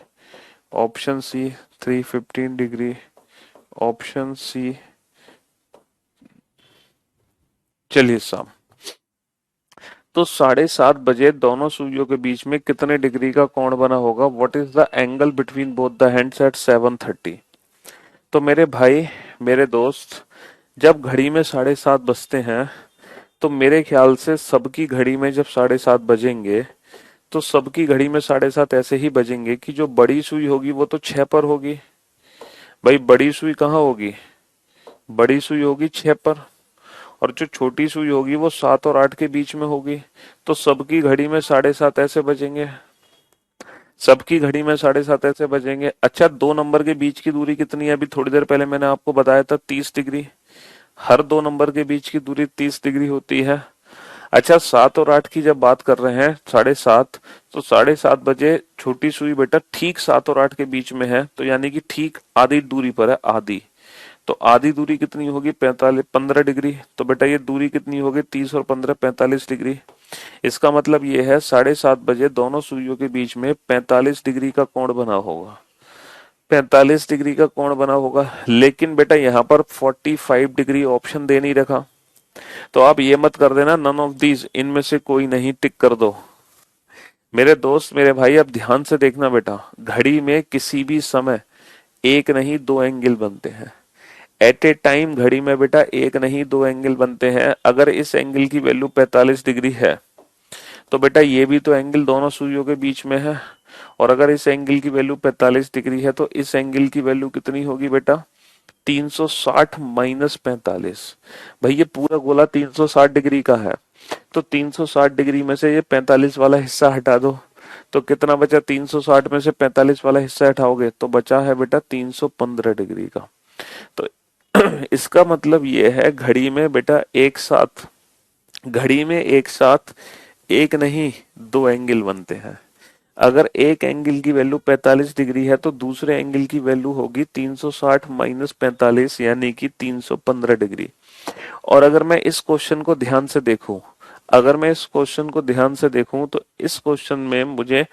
option C 315 degree, option C. चलिए साहब, तो 7:30 बजे दोनों सुइयों के बीच में कितने डिग्री का कोण बना होगा? What is the angle between both the hands eight 7:30? तो मेरे भाई, मेरे दोस्त, जब घड़ी में 7:30 बजते हैं तो मेरे ख्याल से सबकी घड़ी में जब 7:30 बजेंगे तो सबकी घड़ी में 7:30 ऐसे ही बजेंगे कि जो बड़ी सुई होगी वो तो 6 पर होगी। भाई बड़ी सुई कहाँ होगी? बड़ी सुई होगी 6 पर, और जो छोटी सुई होगी वो 7 और 8 के बीच में होगी। तो सबकी घड़ी में 7:30 ऐसे बजेंगे, सबकी घड़ी में 7:30 ऐसे बजेंगे। अच्छा, 2 नंबर के बीच की दूरी कितनी है? अभी थोड़ी देर पहले मैंने आपको बताया था 30 डिग्री। हर 2 नंबर के बीच की दूरी 30 डिग्री होती है। अच्छा, 7 और 8 की जब बात कर रहे हैं 7:30, तो 7:30 बजे छोटी सुई बेटा ठीक 7 और 8 के बीच में है, तो यानी कि ठीक आधी दूरी पर है, आधी। तो आधी दूरी कितनी होगी? 15 डिग्री। तो बेटा ये दूरी कितनी होगी? 30 और 15 45 डिग्री। इसका मतलब ये है 7:30 बजे दोनों सुइयों के बीच में 45 डिग्री का कोण बना होगा, 45 डिग्री का कोण बना होगा। लेकिन बेटा यहाँ पर 45 डिग्री ऑप्शन दे नहीं रखा, तो आप ये मत कर देना नन ऑफ दीज, इनमें से कोई नहीं, टिक कर दो। मेरे दोस्त, मेरे भाई, अब ध्यान से देखना बेटा, घड़ी में किसी भी समय एक नहीं दो एंगल बनते हैं। एट ए टाइम घड़ी में बेटा एक नहीं दो एंगल बनते हैं। अगर इस एंगल की वैल्यू 45 डिग्री है तो बेटा ये भी तो एंगल दोनों सुइयों के बीच में है, और अगर इस एंगल की वैल्यू 45 डिग्री है तो इस एंगल की वैल्यू कितनी होगी बेटा? 360 माइनस 45। भाई ये पूरा गोला 360 डिग्री का है, तो 360 डिग्री में से ये 45 वाला हिस्सा हटा दो, तो कितना बचा? 360 में से 45 वाला हिस्सा हटाओगे तो बचा है बेटा 315 डिग्री का। तो इसका मतलब ये है घड़ी में बेटा एक साथ, घड़ी में एक साथ एक नहीं दो एंगल बनते हैं। अगर एक एंगल की वैल्यू 45 डिग्री है तो दूसरे एंगल की वैल्यू होगी 360 माइनस 45 यानी कि 315 डिग्री। और अगर मैं इस क्वेश्चन को ध्यान से देखूं, अगर मैं इस क्वेश्चन को ध्यान से देखूं तो इस क्वेश्चन में मुझे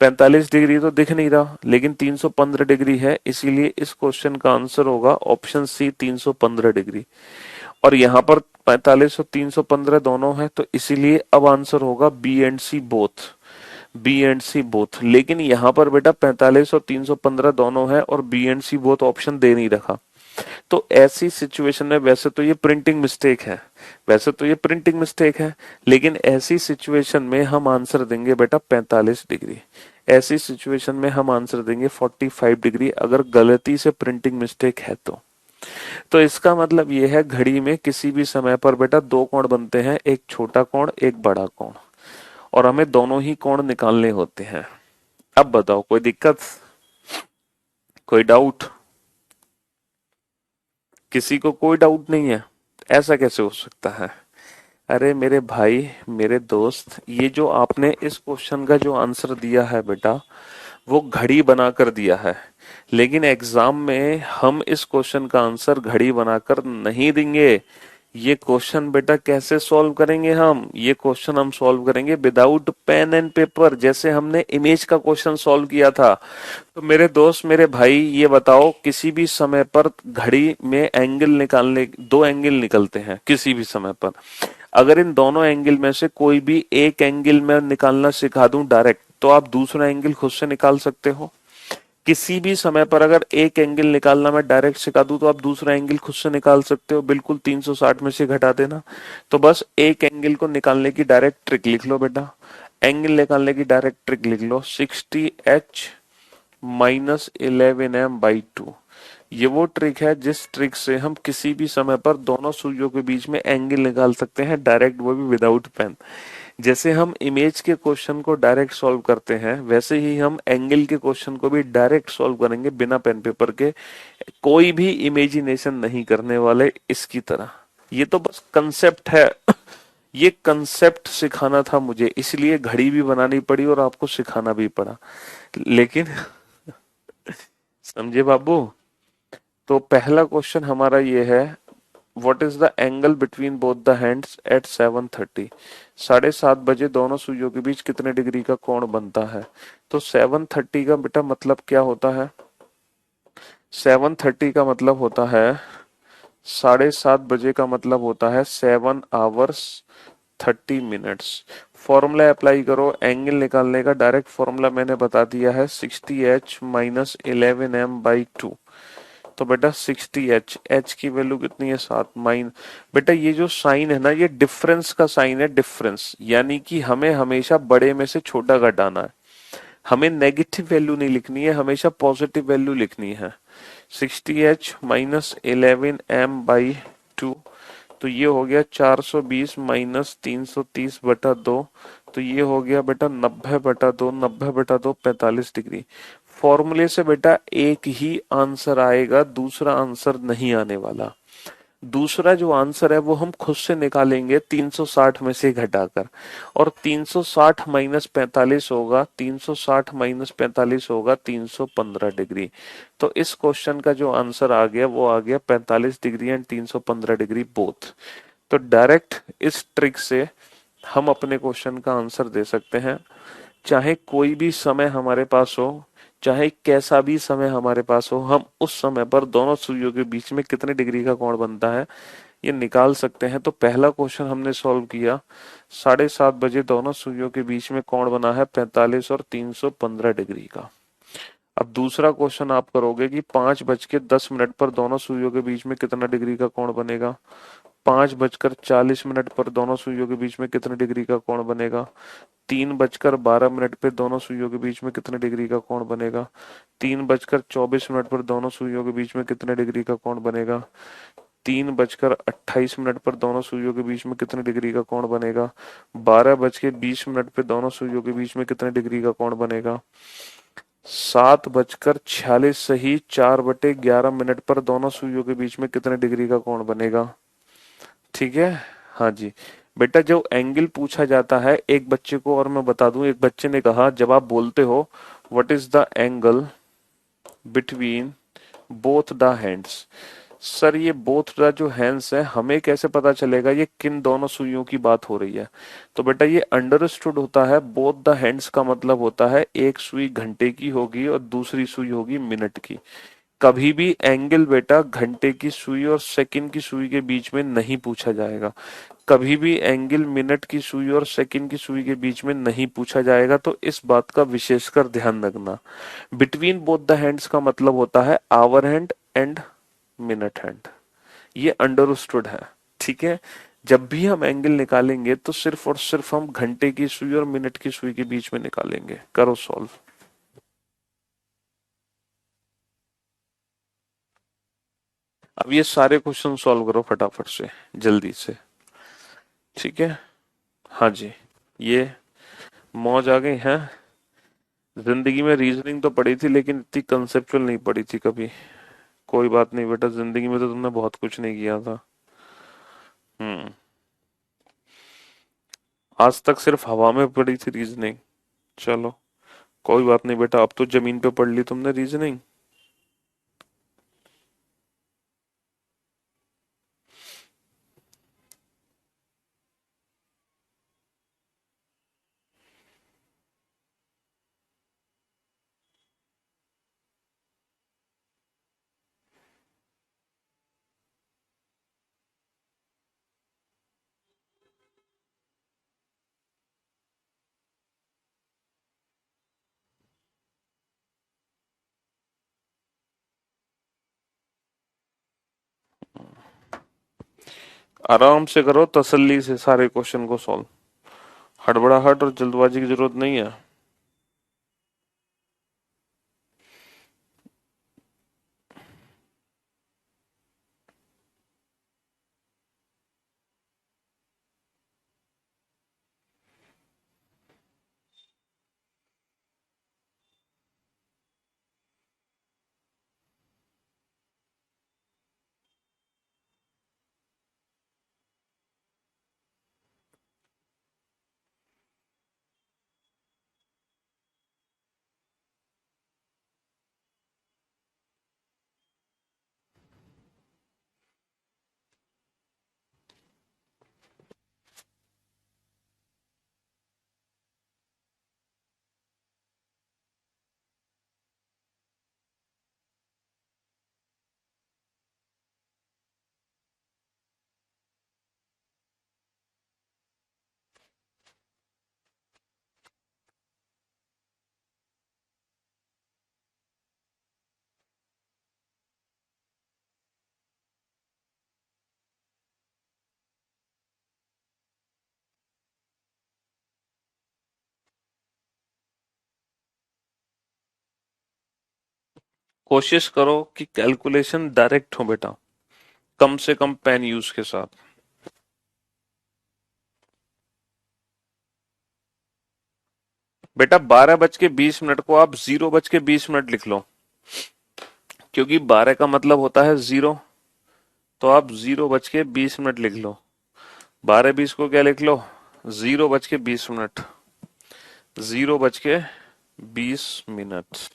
45 डिग्री तो दिख नहीं रहा, लेकिन 315 डिग्री है, इसीलिए इस क्वेश्चन का आंसर होगा ऑप्शन सी 315 डिग्री। और यहाँ पर 45 और 315 दोनों है, तो इसीलिए अब आंसर होगा B and C both, B and C both. लेकिन यहाँ पर बेटा 45 और 315 दोनों है और B and C both option दे नहीं रखा। तो ऐसी सिचुएशन में, वैसे तो ये प्रिंटिंग मिस्टेक है, वैसे तो ये प्रिंटिंग मिस्टेक है, लेकिन ऐसी सिचुएशन में हम आंसर देंगे बेटा 45 डिग्री, ऐसी सिचुएशन में हम आंसर देंगे 45 डिग्री, अगर गलती से प्रिंटिंग मिस्टेक है तो इसका मतलब ये है घड़ी में किसी भी समय पर बेटा दो कोण बनते हैं, एक छोटा कोण एक बड़ा कोण, और हमें दोनों ही कोण निकालने होते हैं। अब बताओ, कोई दिक्कत, कोई डाउट? किसी को कोई डाउट नहीं है? ऐसा कैसे हो सकता है? अरे मेरे भाई, मेरे दोस्त, ये जो आपने इस क्वेश्चन का जो आंसर दिया है बेटा, वो घड़ी बनाकर दिया है, लेकिन एग्जाम में हम इस क्वेश्चन का आंसर घड़ी बनाकर नहीं देंगे। ये क्वेश्चन बेटा कैसे सॉल्व करेंगे हम? ये क्वेश्चन हम सॉल्व करेंगे विदाउट पेन एंड पेपर, जैसे हमने इमेज का क्वेश्चन सॉल्व किया था। तो मेरे दोस्त, मेरे भाई, ये बताओ, किसी भी समय पर घड़ी में एंगल निकालने, दो एंगल निकलते हैं किसी भी समय पर। अगर इन दोनों एंगल में से कोई भी एक एंगल में निकालना सिखा दूं डायरेक्ट, तो आप दूसरा एंगल खुद से निकाल सकते हो। किसी भी समय पर अगर एक एंगल निकालना मैं डायरेक्ट सिखा दूं तो आप दूसरा एंगल खुद से निकाल सकते हो, बिल्कुल 360 में से घटा देना। तो बस एक एंगल को निकालने की डायरेक्ट ट्रिक लिख लो बेटा, एंगल निकालने की डायरेक्ट ट्रिक लिख लो, 60h माइनस 11m/2। ये वो ट्रिक है जिस ट्रिक से हम किसी भी समय पर दोनों सुइयों के बीच में एंगल निकाल सकते हैं डायरेक्ट, वो भी विदाउट पेन। जैसे हम इमेज के क्वेश्चन को डायरेक्ट सॉल्व करते हैं वैसे ही हम एंगल के क्वेश्चन को भी डायरेक्ट सॉल्व करेंगे बिना पेन पेपर के, कोई भी इमेजिनेशन नहीं करने वाले इसकी तरह। ये तो बस कंसेप्ट है, ये कंसेप्ट सिखाना था मुझे, इसलिए घड़ी भी बनानी पड़ी और आपको सिखाना भी पड़ा, लेकिन समझे बाबू। तो पहला क्वेश्चन हमारा ये है, what is the angle between both the hands eight 7:30। 7:30 बजे दोनों सुइयों के बीच कितने डिग्री का कोण बनता है। तो 7:30 का बेटा मतलब क्या होता है, 7:30 का मतलब होता है, 7:30 बजे का मतलब होता है 7 hours 30 minutes। फॉर्मूला अप्लाई करो एंगल निकालने का, डायरेक्ट फॉर्मूला मैंने बता दिया है, 60h माइनस 11m/2। तो बेटा 60h, h की वैल्यू कितनी है 7 माइन, बेटा ये जो साइन है ना ये डिफरेंस का साइन है, डिफरेंस यानी कि हमें हमेशा बड़े में से छोटा घटाना है, हमें नेगेटिव वैल्यू नहीं लिखनी है, हमेशा पॉजिटिव वैल्यू लिखनी है। 60h माइनस 11m/2, तो ये हो गया 420 माइनस 330/2, तो ये हो गया बेटा 90/2, 90/2 45 डिग्री। फॉर्मूले से बेटा एक ही आंसर आएगा, दूसरा आंसर नहीं आने वाला। दूसरा जो आंसर है वो हम खुद से निकालेंगे 360 में से घटाकर, और 360 माइनस 45 होगा, 360 माइनस 45 होगा 315 डिग्री। तो इस क्वेश्चन का जो आंसर आ गया वो आ गया 45 डिग्री एंड 315 डिग्री बोथ। तो डायरेक्ट इस ट्रिक से हम अपने क्वेश्चन का आंसर दे सकते हैं, चाहे कोई भी समय हमारे पास हो, चाहे कैसा भी समय हमारे पास हो, हम उस समय पर दोनों सुइयों के बीच में कितने डिग्री का कोण बनता है ये निकाल सकते हैं। तो पहला क्वेश्चन हमने सॉल्व किया, 7:30 बजे दोनों सुइयों के बीच में कोण बना है 45 और 315 डिग्री का। अब दूसरा क्वेश्चन आप करोगे कि 5:10 पर दोनों सुइयों के बीच में कितना डिग्री का कोण बनेगा, 5:40 पर दोनों सुइयों के बीच में कितने डिग्री का कोण बनेगा, 3:12 पे दोनों सुइयों के बीच में कितने डिग्री का कोण बनेगा, 3:24 पर दोनों सुइयों के बीच में कितने डिग्री का कोण बनेगा, 3:28 पर दोनों सुइयों के बीच में कितने डिग्री का कोण बनेगा, 12:20 पे दोनों सुइयों के बीच में कितने डिग्री का कोण बनेगा, 7:46 सही 4/11 पर दोनों सुइयों के बीच में कितने डिग्री का कोण बनेगा। ठीक है, हाँ जी। बेटा जो एंगल पूछा जाता है, एक बच्चे को और मैं बता दूं, एक बच्चे ने कहा जब आप बोलते हो what is the angle between both the hands, sir ये बोथ द जो हैंड्स है हमें कैसे पता चलेगा ये किन दोनों सुइयों की बात हो रही है। तो बेटा ये अंडरस्टूड होता है, बोथ द हैंड्स का मतलब होता है एक सुई घंटे की होगी और दूसरी सुई होगी मिनट की। कभी भी एंगल बेटा घंटे की सुई और सेकंड की सुई के बीच में नहीं पूछा जाएगा, कभी भी एंगल मिनट की सुई और सेकंड की सुई के बीच में नहीं पूछा जाएगा। तो इस बात का विशेषकर ध्यान रखना। बिटवीन बोथ द हैंड्स का मतलब होता है hour hand and minute hand, ये अंडरस्टूड है। ठीक है, जब भी हम एंगल निकालेंगे तो सिर्फ और सिर्फ हम घंटे की सुई और मिनट की सुई के बीच में निकालेंगे। करो सॉल्व। अब ये सारे क्वेश्चन सॉल्व करो फटाफट से, जल्दी से। ठीक है, हाँ जी। ये मौज आ गई है। जिंदगी में रीजनिंग तो पढ़ी थी लेकिन इतनी कंसेप्चुअल नहीं पढ़ी थी कभी। कोई बात नहीं बेटा, जिंदगी में तो तुमने बहुत कुछ नहीं किया था। हम्म, आज तक सिर्फ हवा में पढ़ी थी रीजनिंग। चलो कोई बात नहीं बेटा, अब तो जमीन पे पढ़ ली तुमने रीजनिंग। आराम से करो, तसल्ली से सारे क्वेश्चन को सॉल्व। हड़बड़ाहट और जल्दबाजी की जरूरत नहीं है। कोशिश करो कि कैलकुलेशन डायरेक्ट हो बेटा, कम से कम पेन यूज के साथ। बेटा 12:20 को आप 0:20 लिख लो, क्योंकि 12 का मतलब होता है 0, तो आप 0:20 लिख लो। 12:20 को क्या लिख लो? 0:20, 0:20।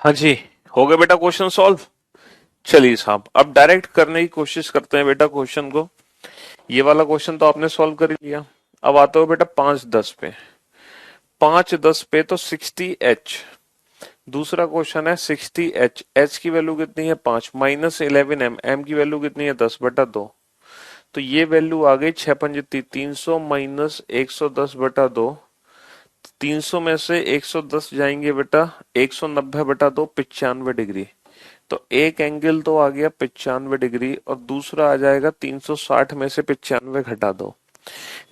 हाँ जी, हो गया बेटा क्वेश्चन सॉल्व। चलिए साहब, अब डायरेक्ट करने की कोशिश करते हैं बेटा क्वेश्चन को। ये वाला क्वेश्चन तो आपने सॉल्व कर ही लिया। अब आते हो बेटा 5-10 पे। 5-10 पे तो 60H। दूसरा क्वेश्चन है 60H। H की वैल्यू कितनी है? 5 -11M। M की वैल्यू कितनी है? 10/2। तो ये वैल्यू आ गई 6×5 300 -110/2। 300 में से 110 जाएंगे बेटा, 190 बटा 2 95 डिग्री। तो एक एंगल तो आ गया 95 डिग्री, और दूसरा आ जाएगा 360 में से 95 घटा दो।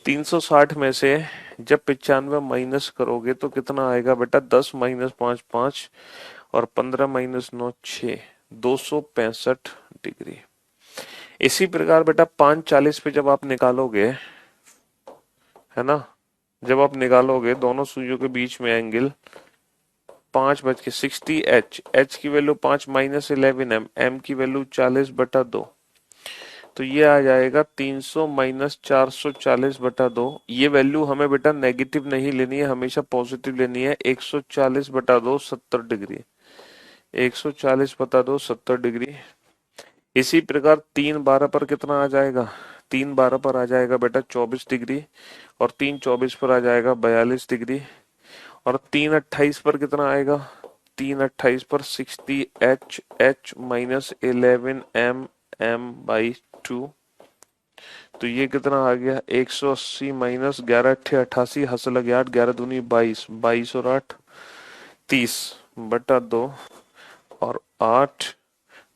360 में से जब 95 माइनस करोगे तो कितना आएगा बेटा, 10 माइनस 5 5, और 15 माइनस 9 6, 265 डिग्री। इसी प्रकार बेटा 5:40 पे जब आप निकालोगे, है ना, जब आप निकालोगे दोनों सुइयों के बीच में एंगल 5:60, एच की वैल्यू 5 माइनस 11 एम की वैल्यू 40/2, तो ये आ जाएगा 300 माइनस 440/2। ये वैल्यू हमें बेटा नेगेटिव नहीं लेनी है, हमेशा पॉजिटिव लेनी है। 140/2 70 डिग्री, 140/2 70 डिग्री। इसी प्रकार 3/12 पर कितना आ जाएगा, 3/12 पर आ जाएगा बेटा 24 डिग्री, और 3/24 पर आ जाएगा 42 डिग्री, और 3/28 पर कितना आएगा, 3/28 पर 60 एच माइनस 11 एम/2। तो ये कितना आ गया, 180 माइनस 11 × 8 = 88, हंस लगे 8, 11 दूनी 22, 22 और 8 30/2, और 8,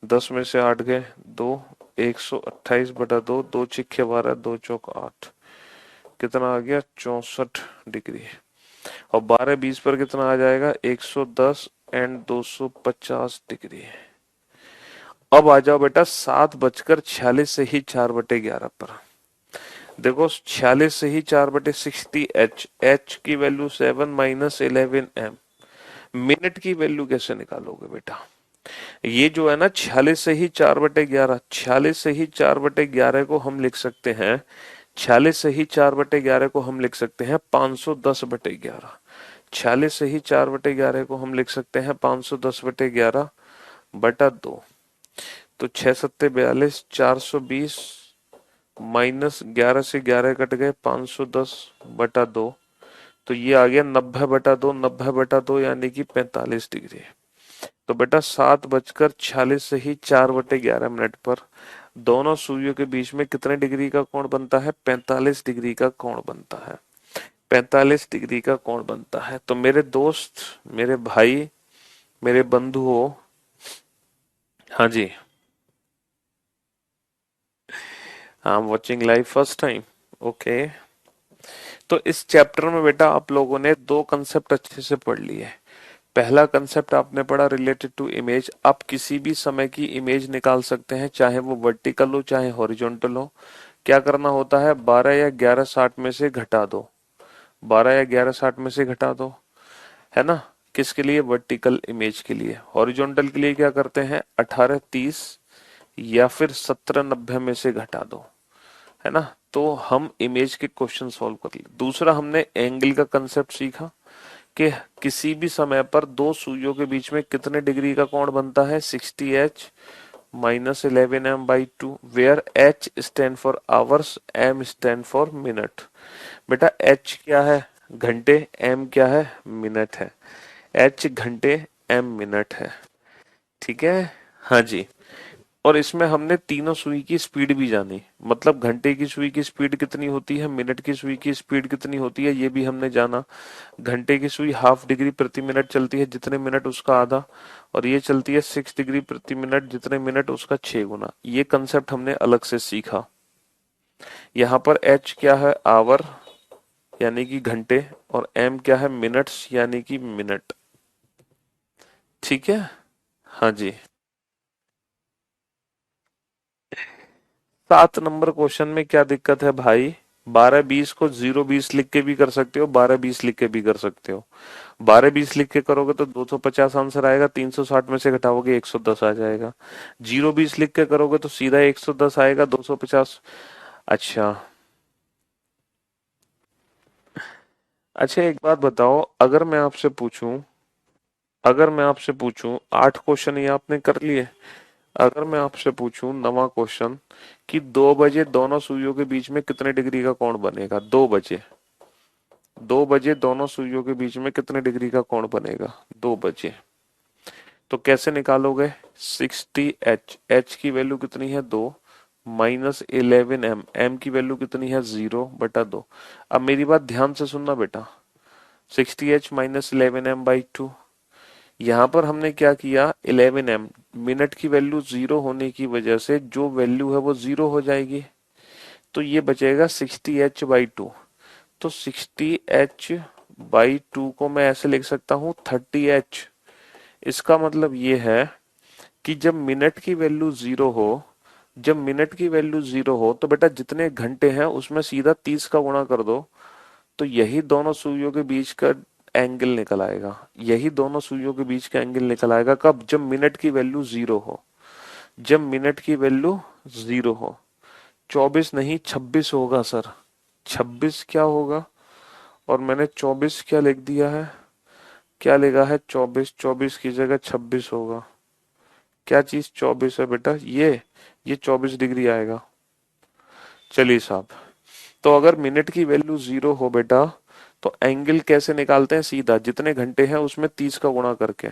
10 में से 8 गए 2, 128/2, 2 छिक्के 12, 2 चौक 8, कितना आ गया 64 डिग्री। और 12 20 पर कितना आ जाएगा, 110 एंड 250 डिग्री। अब आ जाओ बेटा 7:46 से ही 4/11 पर। देखो 46 से ही 4/60 एच की वैल्यू 7 माइनस 11 एम। मिनट की वैल्यू कैसे निकालोगे बेटा, ये जो है ना 46 से ही 4/11, 46 से ही 4/11 को हम लिख सकते हैं, 46 से ही 4/11 को हम लिख सकते हैं 510/11। 46 से ही 4/11 को हम लिख सकते हैं 510/11/2। तो 6×7 = 42, 420 माइनस 11 से 11 कट गए 510/2, तो ये आ गया 90/2, 90/2 यानी कि 45 डिग्री। तो बेटा 7:46 से ही 4/11 पर दोनों सुइयों के बीच में कितने डिग्री का कोण बनता है, 45 डिग्री का कोण बनता है, 45 डिग्री का कोण बनता है। तो मेरे दोस्त, मेरे भाई, मेरे बंधुओं, हाँ जी, I am watching live first time, okay. तो इस चैप्टर में बेटा आप लोगों ने दो कंसेप्ट अच्छे से पढ़ लिए। पहला कंसेप्ट आपने पढ़ा रिलेटेड टू इमेज। आप किसी भी समय की इमेज निकाल सकते हैं, चाहे वो वर्टिकल हो चाहे हॉरिजॉन्टल हो। क्या करना होता है, 12 या 11:60 में से घटा दो, 12 या 11:60 में से घटा दो, है ना। किसके लिए, वर्टिकल इमेज के लिए। हॉरिजॉन्टल के लिए क्या करते हैं, 18:30 या फिर 17:90 में से घटा दो, है ना। तो हम इमेज के क्वेश्चन सॉल्व कर लिए। दूसरा हमने एंगल का कंसेप्ट सीखा कि किसी भी समय पर दो सुइयों के बीच में कितने डिग्री का कोण बनता है, 60 minus 11m/2, where h stand for hours, m stand for minute. बेटा h क्या है, घंटे, m क्या है, मिनट है। h घंटे, m मिनट है, ठीक है, हाँ जी। और इसमें हमने तीनों सुई की स्पीड भी जानी, मतलब घंटे की सुई की स्पीड कितनी होती है, मिनट की सुई की स्पीड कितनी होती है, ये भी हमने जाना। घंटे की सुई ½ डिग्री प्रति मिनट चलती है, जितने मिनट उसका आधा, और ये चलती है 6 डिग्री प्रति मिनट, जितने मिनट उसका 6 गुना। ये कंसेप्ट हमने अलग से सीखा। यहाँ पर एच क्या है, आवर यानी कि घंटे, और एम क्या है, मिनट्स यानी कि मिनट, ठीक है, हाँ जी। 7 नंबर क्वेश्चन में क्या दिक्कत है भाई, 12 20 को 0 20 लिख के भी कर सकते हो, 12 20 लिख के भी कर सकते हो। 12 20 लिख के करोगे तो 250 आंसर आएगा, 360 में से घटाओगे 110 आ जाएगा। 0 20 लिख के करोगे तो सीधा 110 आएगा, 250। अच्छा, अच्छा एक बात बताओ, अगर मैं आपसे पूछूं 8 क्वेश्चन ये आपने कर लिए, अगर मैं आपसे पूछूं 9वां क्वेश्चन कि 2 बजे दोनों सुइयों के बीच में कितने डिग्री का कोण बनेगा, 2 बजे, 2 बजे दोनों सुइयों के बीच में कितने डिग्री का कोण बनेगा, 2 बजे। तो कैसे निकालोगे, 60 एच की वैल्यू कितनी है, 2, माइनस 11 एम की वैल्यू कितनी है, 0/2। अब मेरी बात ध्यान से सुनना बेटा, 60h माइनस 11m/2। यहां पर हमने क्या किया, 11m, मिनट की वैल्यू जीरो होने की वजह से जो वैल्यू है वो जीरो हो जाएगी, तो ये बचेगा 60h/2। तो 60h/2 को मैं ऐसे लिख सकता हूँ 30h। इसका मतलब ये है कि जब मिनट की वैल्यू जीरो हो, जब मिनट की वैल्यू जीरो हो तो बेटा जितने घंटे हैं उसमें सीधा 30 का गुणा कर दो, तो यही दोनों सुइयों के बीच का एंगल निकल आएगा। यही दोनों सुइयों के बीच का एंगल निकल आएगा कब, जब मिनट की वैल्यू जीरो हो। जब मिनट की वैल्यू जीरो हो, 24 नहीं 26 होगा सर। 26 क्या होगा, और मैंने 24 क्या लिख दिया है, क्या लिखा है 24, 24 की जगह 26 होगा। क्या चीज 24 है बेटा, ये 24 डिग्री आएगा। चलिए साहब, तो अगर मिनट की वैल्यू जीरो हो बेटा, तो एंगल कैसे निकालते हैं, सीधा जितने घंटे हैं उसमें 30 का गुणा करके।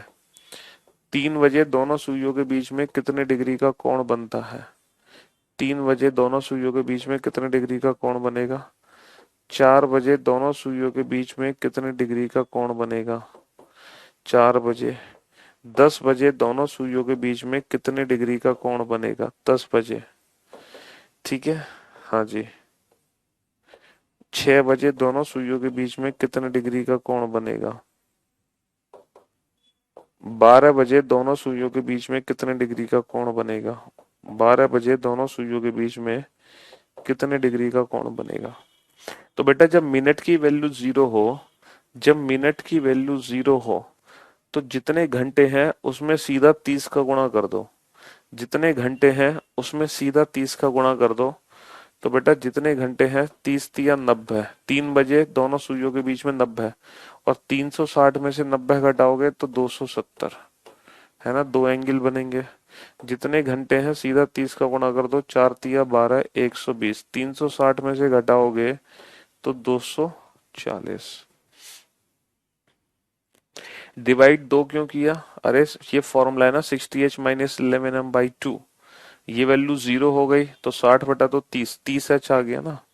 3 बजे दोनों सुइयों के बीच में कितने डिग्री का कोण बनता है, 3 बजे दोनों सुइयों के बीच में कितने डिग्री का कोण बनेगा, 4 बजे दोनों सुइयों के बीच में कितने डिग्री का कोण बनेगा, 4 बजे। 10 बजे दोनों सुइयों के बीच में कितने डिग्री का कोण बनेगा, 10 बजे। ठीक है, हाँ जी। 6 बजे दोनों सुइयों के बीच में कितने डिग्री का कोण बनेगा, 12 बजे दोनों सुइयों के बीच में कितने डिग्री का कोण बनेगा, 12 बजे दोनों सुइयों के बीच में कितने डिग्री का कोण बनेगा। तो बेटा जब मिनट की वैल्यू जीरो हो, जब मिनट की वैल्यू जीरो हो, तो जितने घंटे हैं उसमें सीधा 30 का गुणा कर दो। जितने घंटे हैं उसमें सीधा 30 का गुणा कर दो, तो बेटा जितने घंटे हैं 30 तिया 90। 3 बजे दोनों सुइयों के बीच में 90, और 360 में से 90 घटाओगे तो 270, है ना, दो एंगल बनेंगे। जितने घंटे हैं सीधा 30 का गुणा कर दो, 4 तिया 12, 120, 360 में से घटाओगे तो 240। डिवाइड दो क्यों किया, अरे ये फॉर्मूला है ना 60h - 11m/2। ये वैल्यू जीरो हो गई तो 60 बटा तो 30, 30h आ गया ना।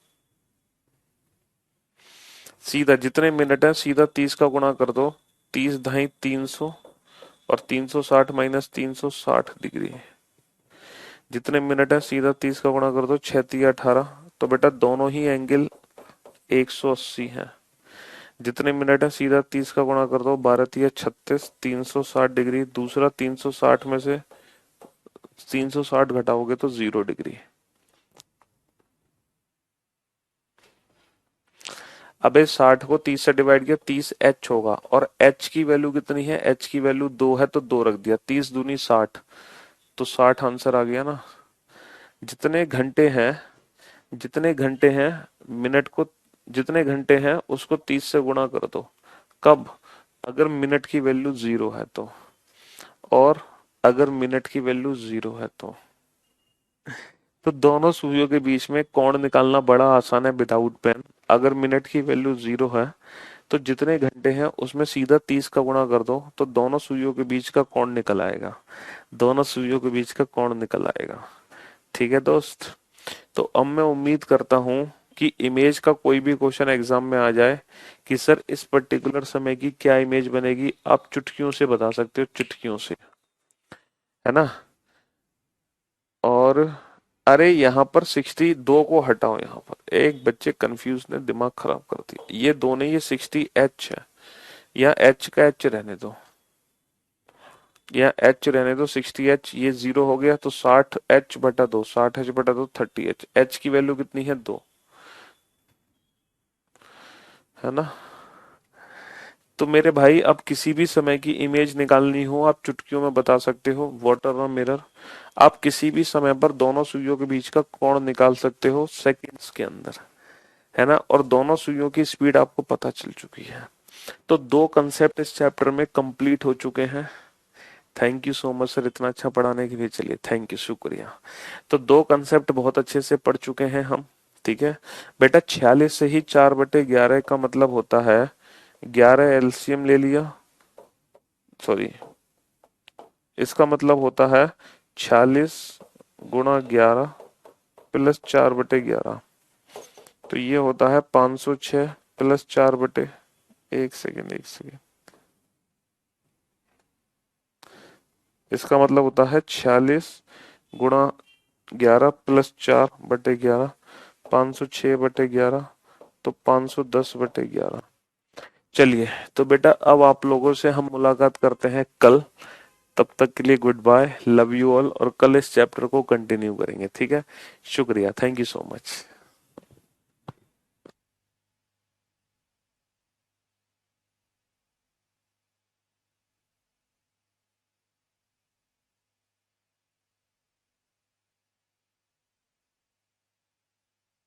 सीधा जितने मिनट है सीधा 30 का गुणा कर दो, 30 ढाई 300, और 360 - 360 डिग्री। जितने मिनट है सीधा 30 का गुणा कर दो, 6 तिया 18। तो बेटा दोनों ही एंगल 180 है। जितने मिनट है सीधा 30 का गुणा कर दो, 12 तिया 36, 360 डिग्री। दूसरा 360 में से 360 घटाओगे तो 0 डिग्री। अबे 60 को 30 से डिवाइड किया, 30h होगा, और h की वैल्यू कितनी है, h की वैल्यू 2 है तो 2 रख दिया, 30 दूनी 60, तो 60 आंसर आ गया ना। जितने घंटे हैं, जितने घंटे हैं मिनट को, जितने घंटे हैं उसको 30 से गुणा कर दो। कब, अगर मिनट की वैल्यू जीरो है तो, और अगर मिनट की वैल्यू जीरो है तो दोनों सुइयों के बीच में कोण निकालना बड़ा आसान है विदाउट पेन। अगर मिनट की वैल्यू जीरो है तो जितने घंटे हैं उसमें सीधा 30 का गुणा कर दो, तो दोनों सुइयों के बीच का कोण निकल आएगा। दोनों सुइयों के बीच का कोण निकल आएगा। ठीक है दोस्त, तो अब मैं उम्मीद करता हूं कि इमेज का कोई भी क्वेश्चन एग्जाम में आ जाए कि सर इस पर्टिकुलर समय की क्या इमेज बनेगी, आप चुटकियों से बता सकते हो, चुटकियों से, है ना। और अरे यहाँ पर 62 को हटाओ, यहाँ पर एक बच्चे कंफ्यूज ने दिमाग खराब कर दिया, ये दो नहीं, ये 60h है, या h का h रहने दो, या h रहने दो, 60h, ये जीरो हो गया तो 60h/2, 60h/2 30h, h की वैल्यू कितनी है 2, है ना। तो मेरे भाई अब किसी भी समय की इमेज निकालनी हो आप चुटकियों में बता सकते हो, वाटर और मिरर। आप किसी भी समय पर दोनों सुइयों के बीच का कोण निकाल सकते हो सेकंड्स के अंदर, है ना, और दोनों सुइयों की स्पीड आपको पता चल चुकी है। तो दो कंसेप्ट इस चैप्टर में कंप्लीट हो चुके हैं। Thank you so much sir इतना अच्छा पढ़ाने के लिए, चलिए थैंक यू, शुक्रिया। तो दो कंसेप्ट बहुत अच्छे से पढ़ चुके हैं हम। ठीक है बेटा, 46 से ही 4/11 का मतलब होता है, 11 एलसीएम ले लिया, सॉरी, इसका मतलब होता है 46 × 11 प्लस 4/11, तो ये होता है 506 प्लस 4/11। एक सेकेंड, एक सेकेंड। इसका मतलब होता है 46 गुणा 11 + 4/11, 506/11, तो 510/11। चलिए, तो बेटा अब आप लोगों से हम मुलाकात करते हैं कल। तब तक के लिए goodbye, love you all, और कल इस चैप्टर को कंटिन्यू करेंगे, ठीक है। शुक्रिया, थैंक यू सो मच।